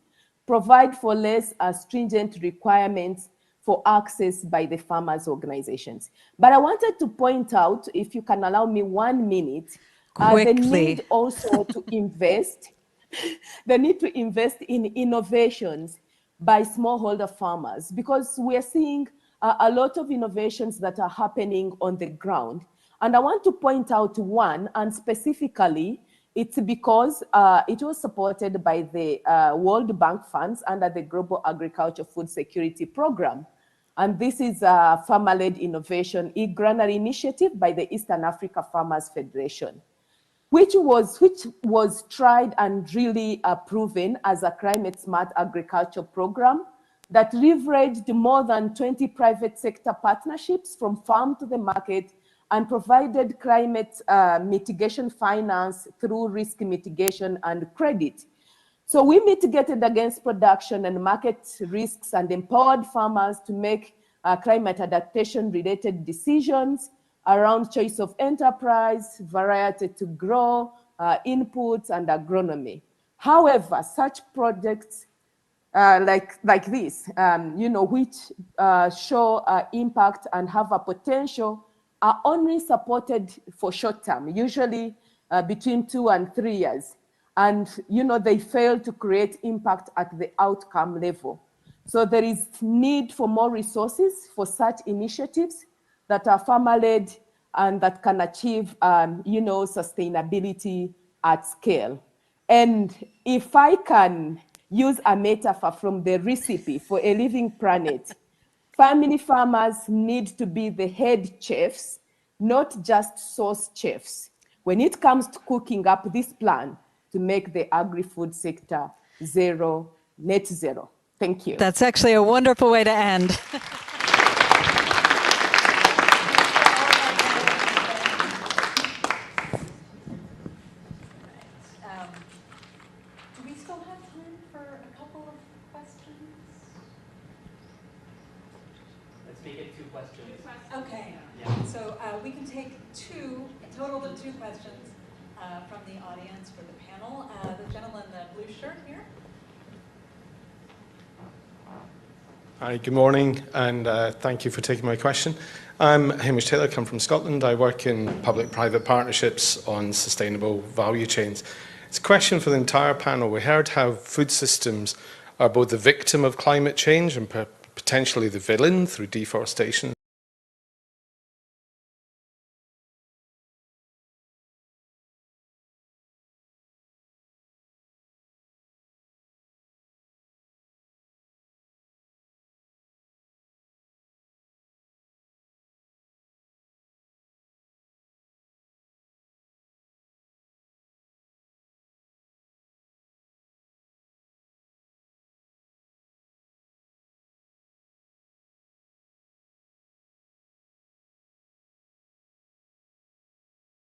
provide for less stringent requirements for access by the farmers' organizations. But I wanted to point out, if you can allow me 1 minute, the need also to invest, the need to invest in innovations by smallholder farmers, because we're seeing a lot of innovations that are happening on the ground. And I want to point out one, and specifically, it's because it was supported by the World Bank funds under the Global Agriculture Food Security Program. And this is a farmer-led innovation e-granary initiative by the Eastern Africa Farmers Federation, which was tried and really proven as a climate-smart agriculture program that leveraged more than 20 private sector partnerships from farm to the market and provided climate mitigation finance through risk mitigation and credit. So we mitigated against production and market risks and empowered farmers to make climate adaptation related decisions around choice of enterprise, variety to grow, inputs, and agronomy. However, such projects like this, which show impact and have a potential, are only supported for short term, usually between 2 and 3 years. And they fail to create impact at the outcome level. So there is need for more resources for such initiatives that are farmer-led and that can achieve, sustainability at scale. And if I can use a metaphor from the recipe for a living planet, family farmers need to be the head chefs, not just sauce chefs, when it comes to cooking up this plan to make the agri-food sector net zero. Thank you. That's actually a wonderful way to end. Do we still have time for a couple of questions? Let's make it 2 questions. Okay. Yeah. So we can take a total of 2 questions from the audience for the panel. The gentleman in the blue shirt here. Hi, good morning, and thank you for taking my question. I'm Hamish Taylor, I come from Scotland. I work in public-private partnerships on sustainable value chains. It's a question for the entire panel. We heard how food systems are both the victim of climate change and potentially the villain through deforestation.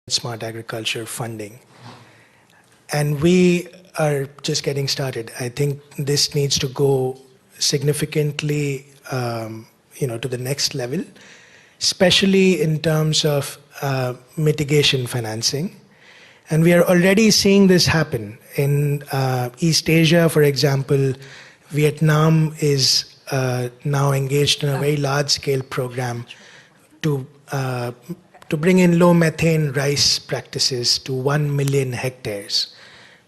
Smart agriculture funding. And we are just getting started. I think this needs to go significantly, to the next level, especially in terms of mitigation financing. And we are already seeing this happen. In East Asia, for example, Vietnam is now engaged in a very large-scale program to bring in low methane rice practices to 1 million hectares.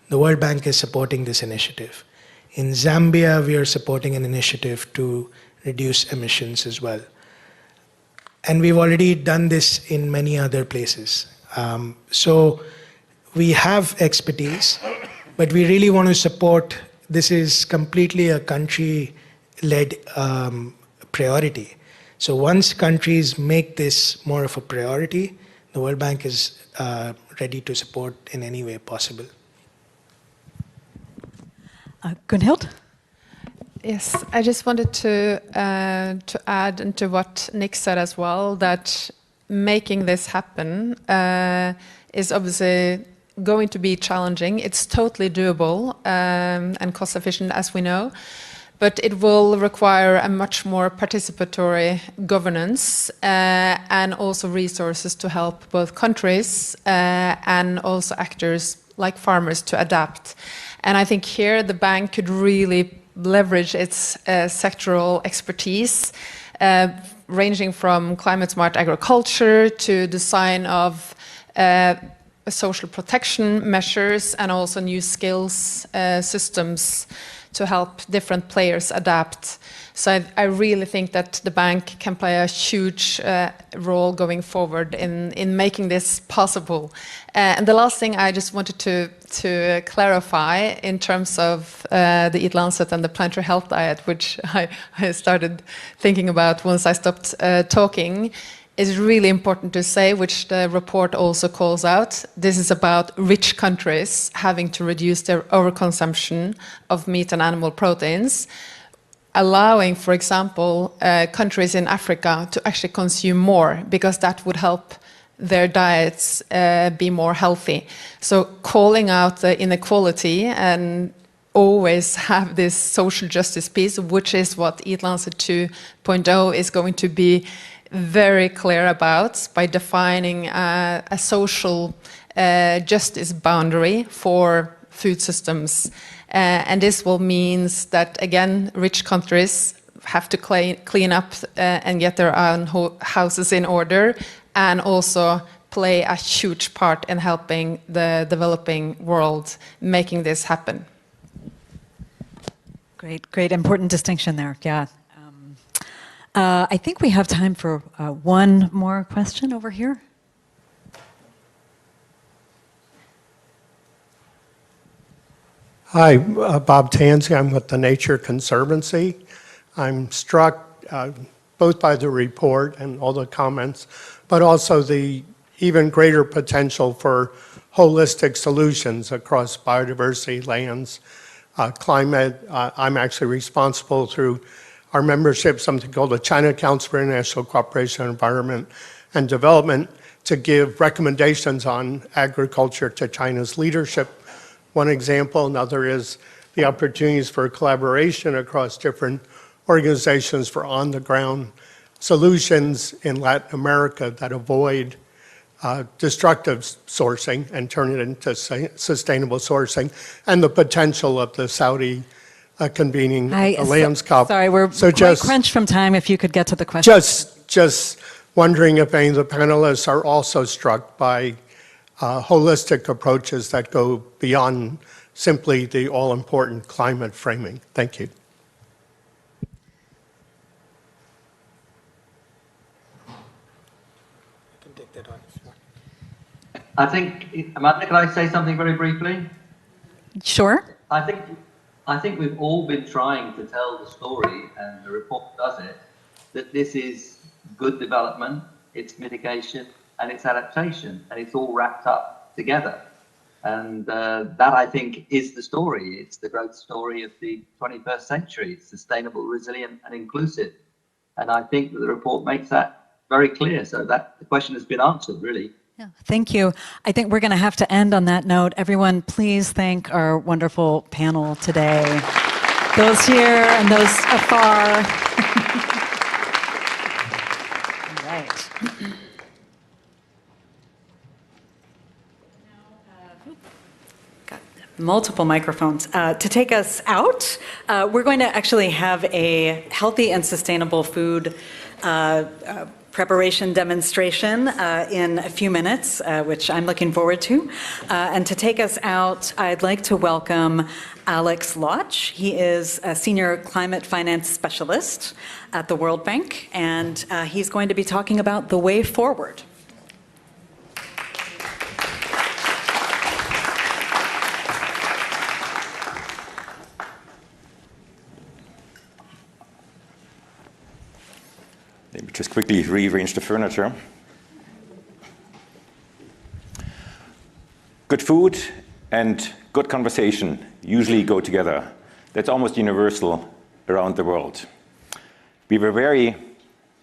The World Bank is supporting this initiative. In Zambia, we are supporting an initiative to reduce emissions as well. And we've already done this in many other places. So we have expertise, but we really want to support. This is completely a country-led priority. So once countries make this more of a priority, the World Bank is ready to support in any way possible. Gunhild? Yes, I just wanted to add into what Nick said as well, that making this happen is obviously going to be challenging. It's totally doable and cost efficient, as we know. But it will require a much more participatory governance and also resources to help both countries and also actors like farmers to adapt. And I think here the bank could really leverage its sectoral expertise, ranging from climate-smart agriculture to design of social protection measures and also new skills systems to help different players adapt. So I really think that the bank can play a huge role going forward in making this possible. And the last thing I just wanted to clarify in terms of the Eat Lancet and the planetary health diet, which I started thinking about once I stopped talking, is really important to say, which the report also calls out. This is about rich countries having to reduce their overconsumption of meat and animal proteins, allowing, for example, countries in Africa to actually consume more, because that would help their diets be more healthy. So calling out the inequality and always have this social justice piece, which is what Eat Lancet 2.0 is going to be very clear about, by defining a social justice boundary for food systems. And this will means that, again, rich countries have to clean up and get their own houses in order, and also play a huge part in helping the developing world making this happen. Great, important distinction there, yeah. I think we have time for one more question over here. Hi, Bob Tansey. I'm with the Nature Conservancy. I'm struck both by the report and all the comments, but also the even greater potential for holistic solutions across biodiversity, lands, climate. I'm actually responsible through our membership, something called the China Council for International Cooperation on Environment and Development, to give recommendations on agriculture to China's leadership. One example, another is the opportunities for collaboration across different organizations for on-the-ground solutions in Latin America that avoid destructive sourcing and turn it into sustainable sourcing, and the potential of the Saudi convening the Lands Cup. Sorry, we're quite crunched from time. If you could get to the question. Just wondering if any of the panelists are also struck by holistic approaches that go beyond simply the all-important climate framing. Thank you. I think, Amanda, can I say something very briefly? Sure. I think we've all been trying to tell the story, and the report does it, that this is good development, it's mitigation, and it's adaptation, and it's all wrapped up together. And that, I think, is the story. It's the growth story of the 21st century. It's sustainable, resilient, and inclusive. And I think that the report makes that very clear. So that the question has been answered, really. Yeah, thank you. I think we're going to have to end on that note. Everyone, please thank our wonderful panel today. Those here and those afar. All right. Got multiple microphones. To take us out, we're going to actually have a healthy and sustainable food preparation demonstration in a few minutes, which I'm looking forward to. And to take us out, I'd like to welcome Alex Loch. He is a senior climate finance specialist at the World Bank, and he's going to be talking about the way forward. Let me just quickly rearrange the furniture. Good food and good conversation usually go together. That's almost universal around the world. We were very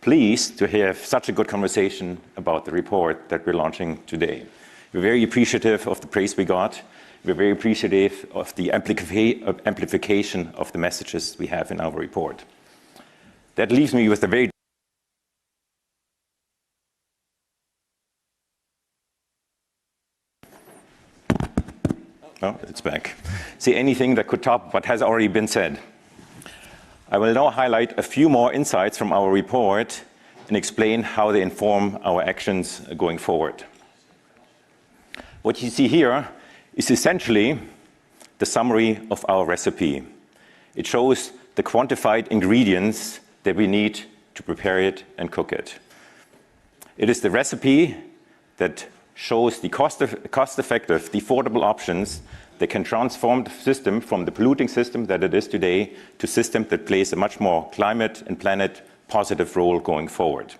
pleased to have such a good conversation about the report that we're launching today. We're very appreciative of the praise we got. We're very appreciative of the amplification of the messages we have in our report. That leaves me with a very Oh, it's back. Say anything that could top what has already been said. I will now highlight a few more insights from our report and explain how they inform our actions going forward. What you see here is essentially the summary of our recipe. It shows the quantified ingredients that we need to prepare it and cook it. It is the recipe that shows the cost-effective, the affordable options that can transform the system from the polluting system that it is today to a system that plays a much more climate and planet positive role going forward.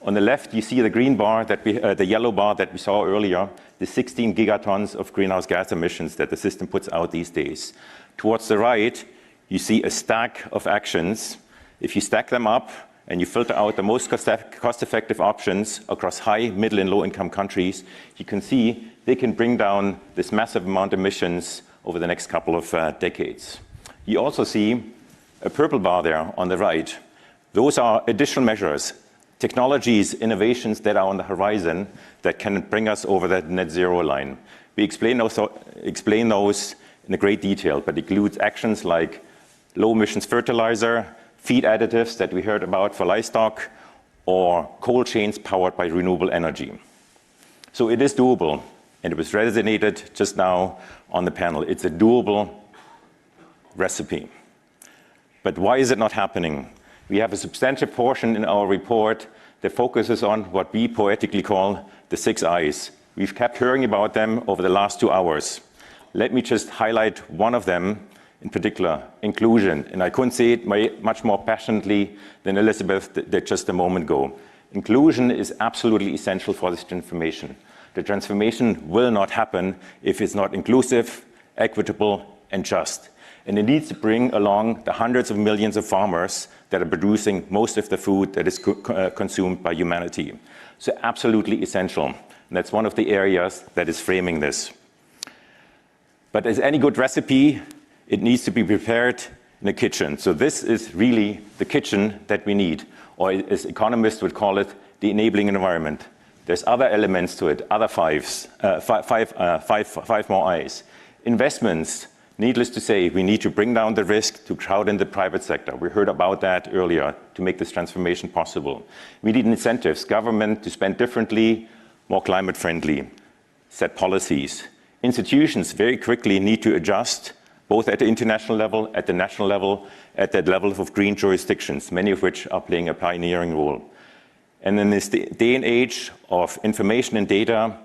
On the left, you see the green bar, the yellow bar that we saw earlier, the 16 gigatons of greenhouse gas emissions that the system puts out these days. Towards the right, you see a stack of actions. If you stack them up and you filter out the most cost-effective options across high, middle, and low-income countries, you can see they can bring down this massive amount of emissions over the next couple of decades. You also see a purple bar there on the right. Those are additional measures, technologies, innovations that are on the horizon that can bring us over that net zero line. We explain those in a great detail, but it includes actions like low emissions fertilizer, feed additives that we heard about for livestock, or cold chains powered by renewable energy. So it is doable, and it was resonated just now on the panel. It's a doable recipe. But why is it not happening? We have a substantial portion in our report that focuses on what we poetically call the 6 I's. We've kept hearing about them over the last 2 hours. Let me just highlight one of them in particular, inclusion. And I couldn't say it much more passionately than Elizabeth did just a moment ago. Inclusion is absolutely essential for this transformation. The transformation will not happen if it's not inclusive, equitable, and just. And it needs to bring along the hundreds of millions of farmers that are producing most of the food that is consumed by humanity. So absolutely essential. And that's one of the areas that is framing this. But as any good recipe, it needs to be prepared in the kitchen. So this is really the kitchen that we need, or as economists would call it, the enabling environment. There's other elements to it, other five more I's. Investments, needless to say, we need to bring down the risk to crowd in the private sector. We heard about that earlier to make this transformation possible. We need incentives, government to spend differently, more climate friendly, set policies. Institutions very quickly need to adjust, both at the international level, at the national level, at that level of green jurisdictions, many of which are playing a pioneering role. And in this day and age of information and data,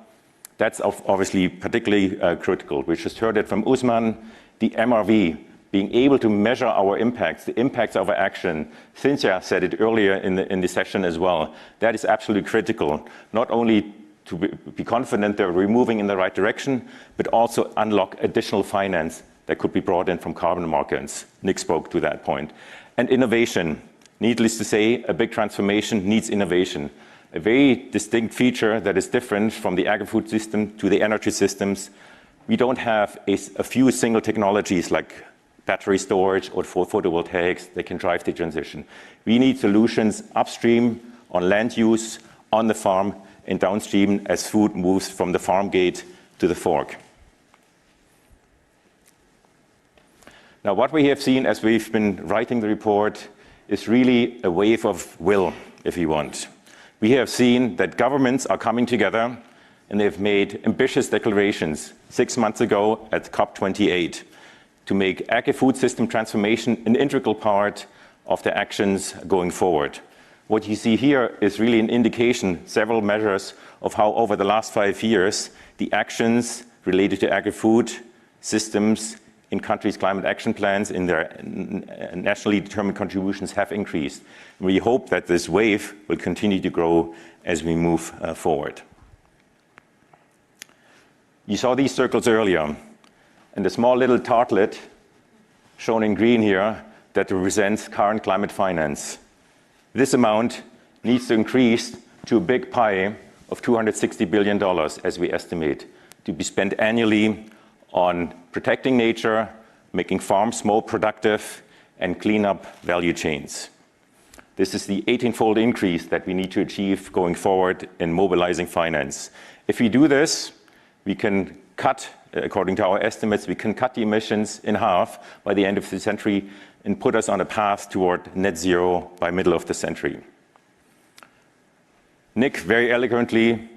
that's obviously particularly critical. We just heard it from Usman, the MRV, being able to measure our impacts, the impacts of our action. Cynthia said it earlier in the session as well. That is absolutely critical, not only to be confident that we're moving in the right direction, but also unlock additional finance that could be brought in from carbon markets. Nick spoke to that point. And innovation. Needless to say, a big transformation needs innovation. A very distinct feature that is different from the agri-food system to the energy systems. We don't have a few single technologies like battery storage or photovoltaics that can drive the transition. We need solutions upstream on land use, on the farm, and downstream as food moves from the farm gate to the fork. Now, what we have seen as we've been writing the report is really a wave of will, if you want. We have seen that governments are coming together and they've made ambitious declarations 6 months ago at COP28 to make agri-food system transformation an integral part of their actions going forward. What you see here is really an indication, several measures of how over the last 5 years, the actions related to agri-food systems in countries' climate action plans in their nationally determined contributions have increased. We hope that this wave will continue to grow as we move forward. You saw these circles earlier, and the small little tartlet shown in green here that represents current climate finance. This amount needs to increase to a big pie of $260 billion, as we estimate, to be spent annually on protecting nature, making farms more productive, and clean up value chains. This is the 18-fold increase that we need to achieve going forward in mobilizing finance. If we do this, we can cut, according to our estimates, we can cut the emissions in half by the end of the century and put us on a path toward net zero by middle of the century. Nick very eloquently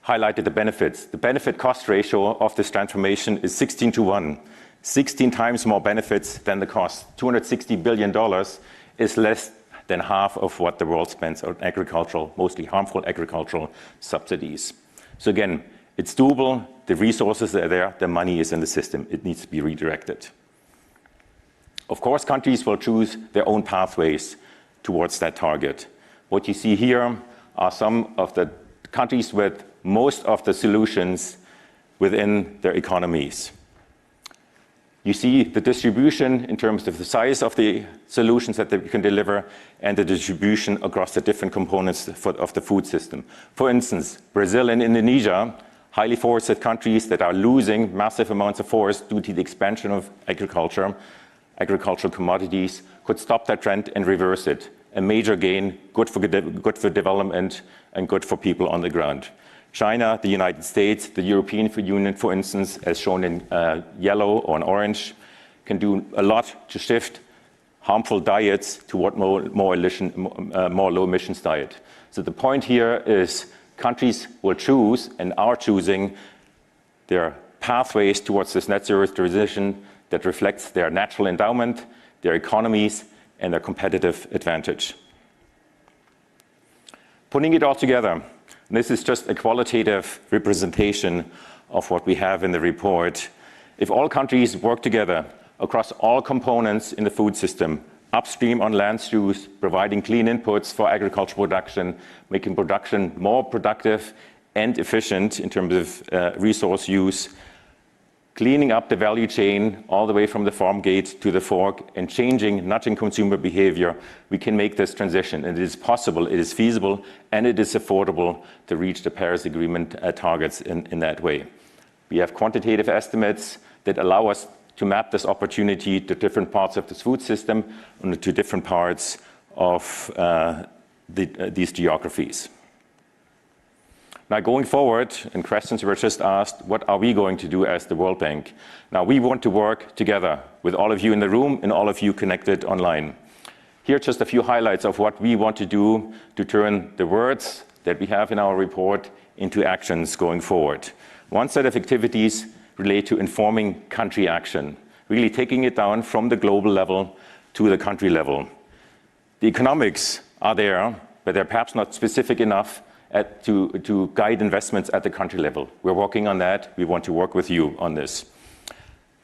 highlighted the benefits. The benefit-cost ratio of this transformation is 16 to 1. 16 times more benefits than the cost. $260 billion is less than half of what the world spends on agricultural, mostly harmful agricultural subsidies. So again, it's doable, the resources are there, the money is in the system, it needs to be redirected. Of course, countries will choose their own pathways towards that target. What you see here are some of the countries with most of the solutions within their economies. You see the distribution in terms of the size of the solutions that they can deliver and the distribution across the different components of the food system. For instance, Brazil and Indonesia, highly forested countries that are losing massive amounts of forest due to the expansion of agricultural commodities, could stop that trend and reverse it. A major gain, good for development and good for people on the ground. China, the United States, the European Union, for instance, as shown in yellow or in orange, can do a lot to shift harmful diets toward more low emissions diet. So the point here is countries will choose and are choosing their pathways towards this net zero transition that reflects their natural endowment, their economies, and their competitive advantage. Putting it all together, this is just a qualitative representation of what we have in the report. If all countries work together across all components in the food system, upstream on land use, providing clean inputs for agricultural production, making production more productive and efficient in terms of resource use, cleaning up the value chain all the way from the farm gate to the fork and nudging consumer behavior, we can make this transition. And it is possible, it is feasible, and it is affordable to reach the Paris Agreement targets in that way. We have quantitative estimates that allow us to map this opportunity to different parts of this food system and to different parts of these geographies. Now, going forward, and questions were just asked, what are we going to do as the World Bank? Now, we want to work together with all of you in the room and all of you connected online. Here are just a few highlights of what we want to do to turn the words that we have in our report into actions going forward. One set of activities relate to informing country action, really taking it down from the global level to the country level. The economics are there, but they're perhaps not specific enough to guide investments at the country level. We're working on that. We want to work with you on this.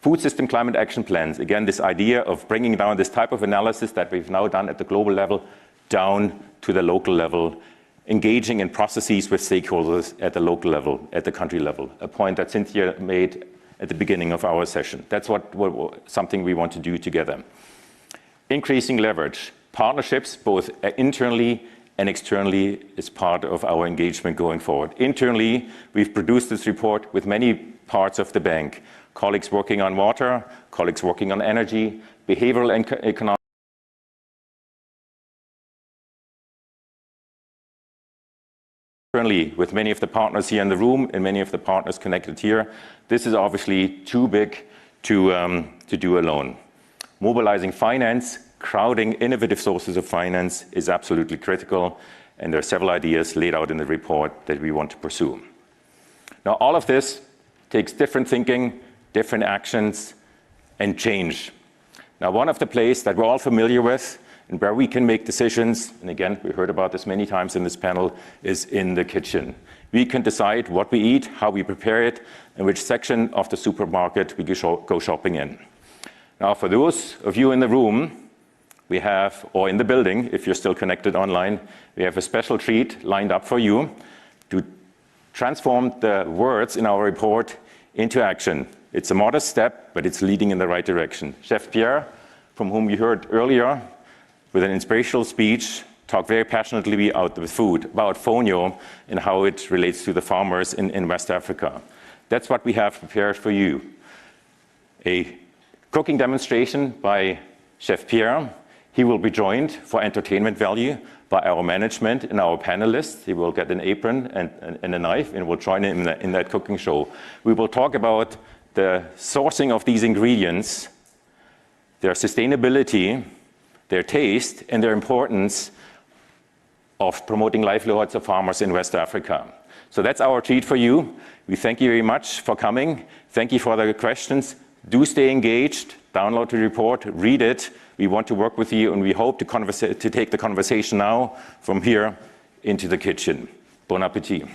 Food system climate action plans. Again, this idea of bringing down this type of analysis that we've now done at the global level down to the local level, engaging in processes with stakeholders at the local level, at the country level, a point that Cynthia made at the beginning of our session. That's something we want to do together. Increasing leverage. Partnerships, both internally and externally, is part of our engagement going forward. Internally, we've produced this report with many parts of the bank. Colleagues working on water, colleagues working on energy, behavioral and economic. Internally, with many of the partners here in the room and many of the partners connected here, this is obviously too big to do alone. Mobilizing finance, crowding innovative sources of finance is absolutely critical, and there are several ideas laid out in the report that we want to pursue. Now, all of this takes different thinking, different actions, and change. Now, one of the places that we're all familiar with and where we can make decisions, and again, we heard about this many times in this panel, is in the kitchen. We can decide what we eat, how we prepare it, and which section of the supermarket we go shopping in. Now, for those of you in the room, we have, or in the building, if you're still connected online, we have a special treat lined up for you to transform the words in our report into action. It's a modest step, but it's leading in the right direction. Chef Pierre, from whom you heard earlier, with an inspirational speech, talked very passionately about the food, about fonio and how it relates to the farmers in West Africa. That's what we have prepared for you. A cooking demonstration by Chef Pierre. He will be joined for entertainment value by our management and our panelists. He will get an apron and a knife and will join in that cooking show. We will talk about the sourcing of these ingredients, their sustainability, their taste, and their importance of promoting livelihoods of farmers in West Africa. So that's our treat for you. We thank you very much for coming. Thank you for the questions. Do stay engaged, download the report, read it. We want to work with you, and we hope to take the conversation now from here into the kitchen. Bon appétit.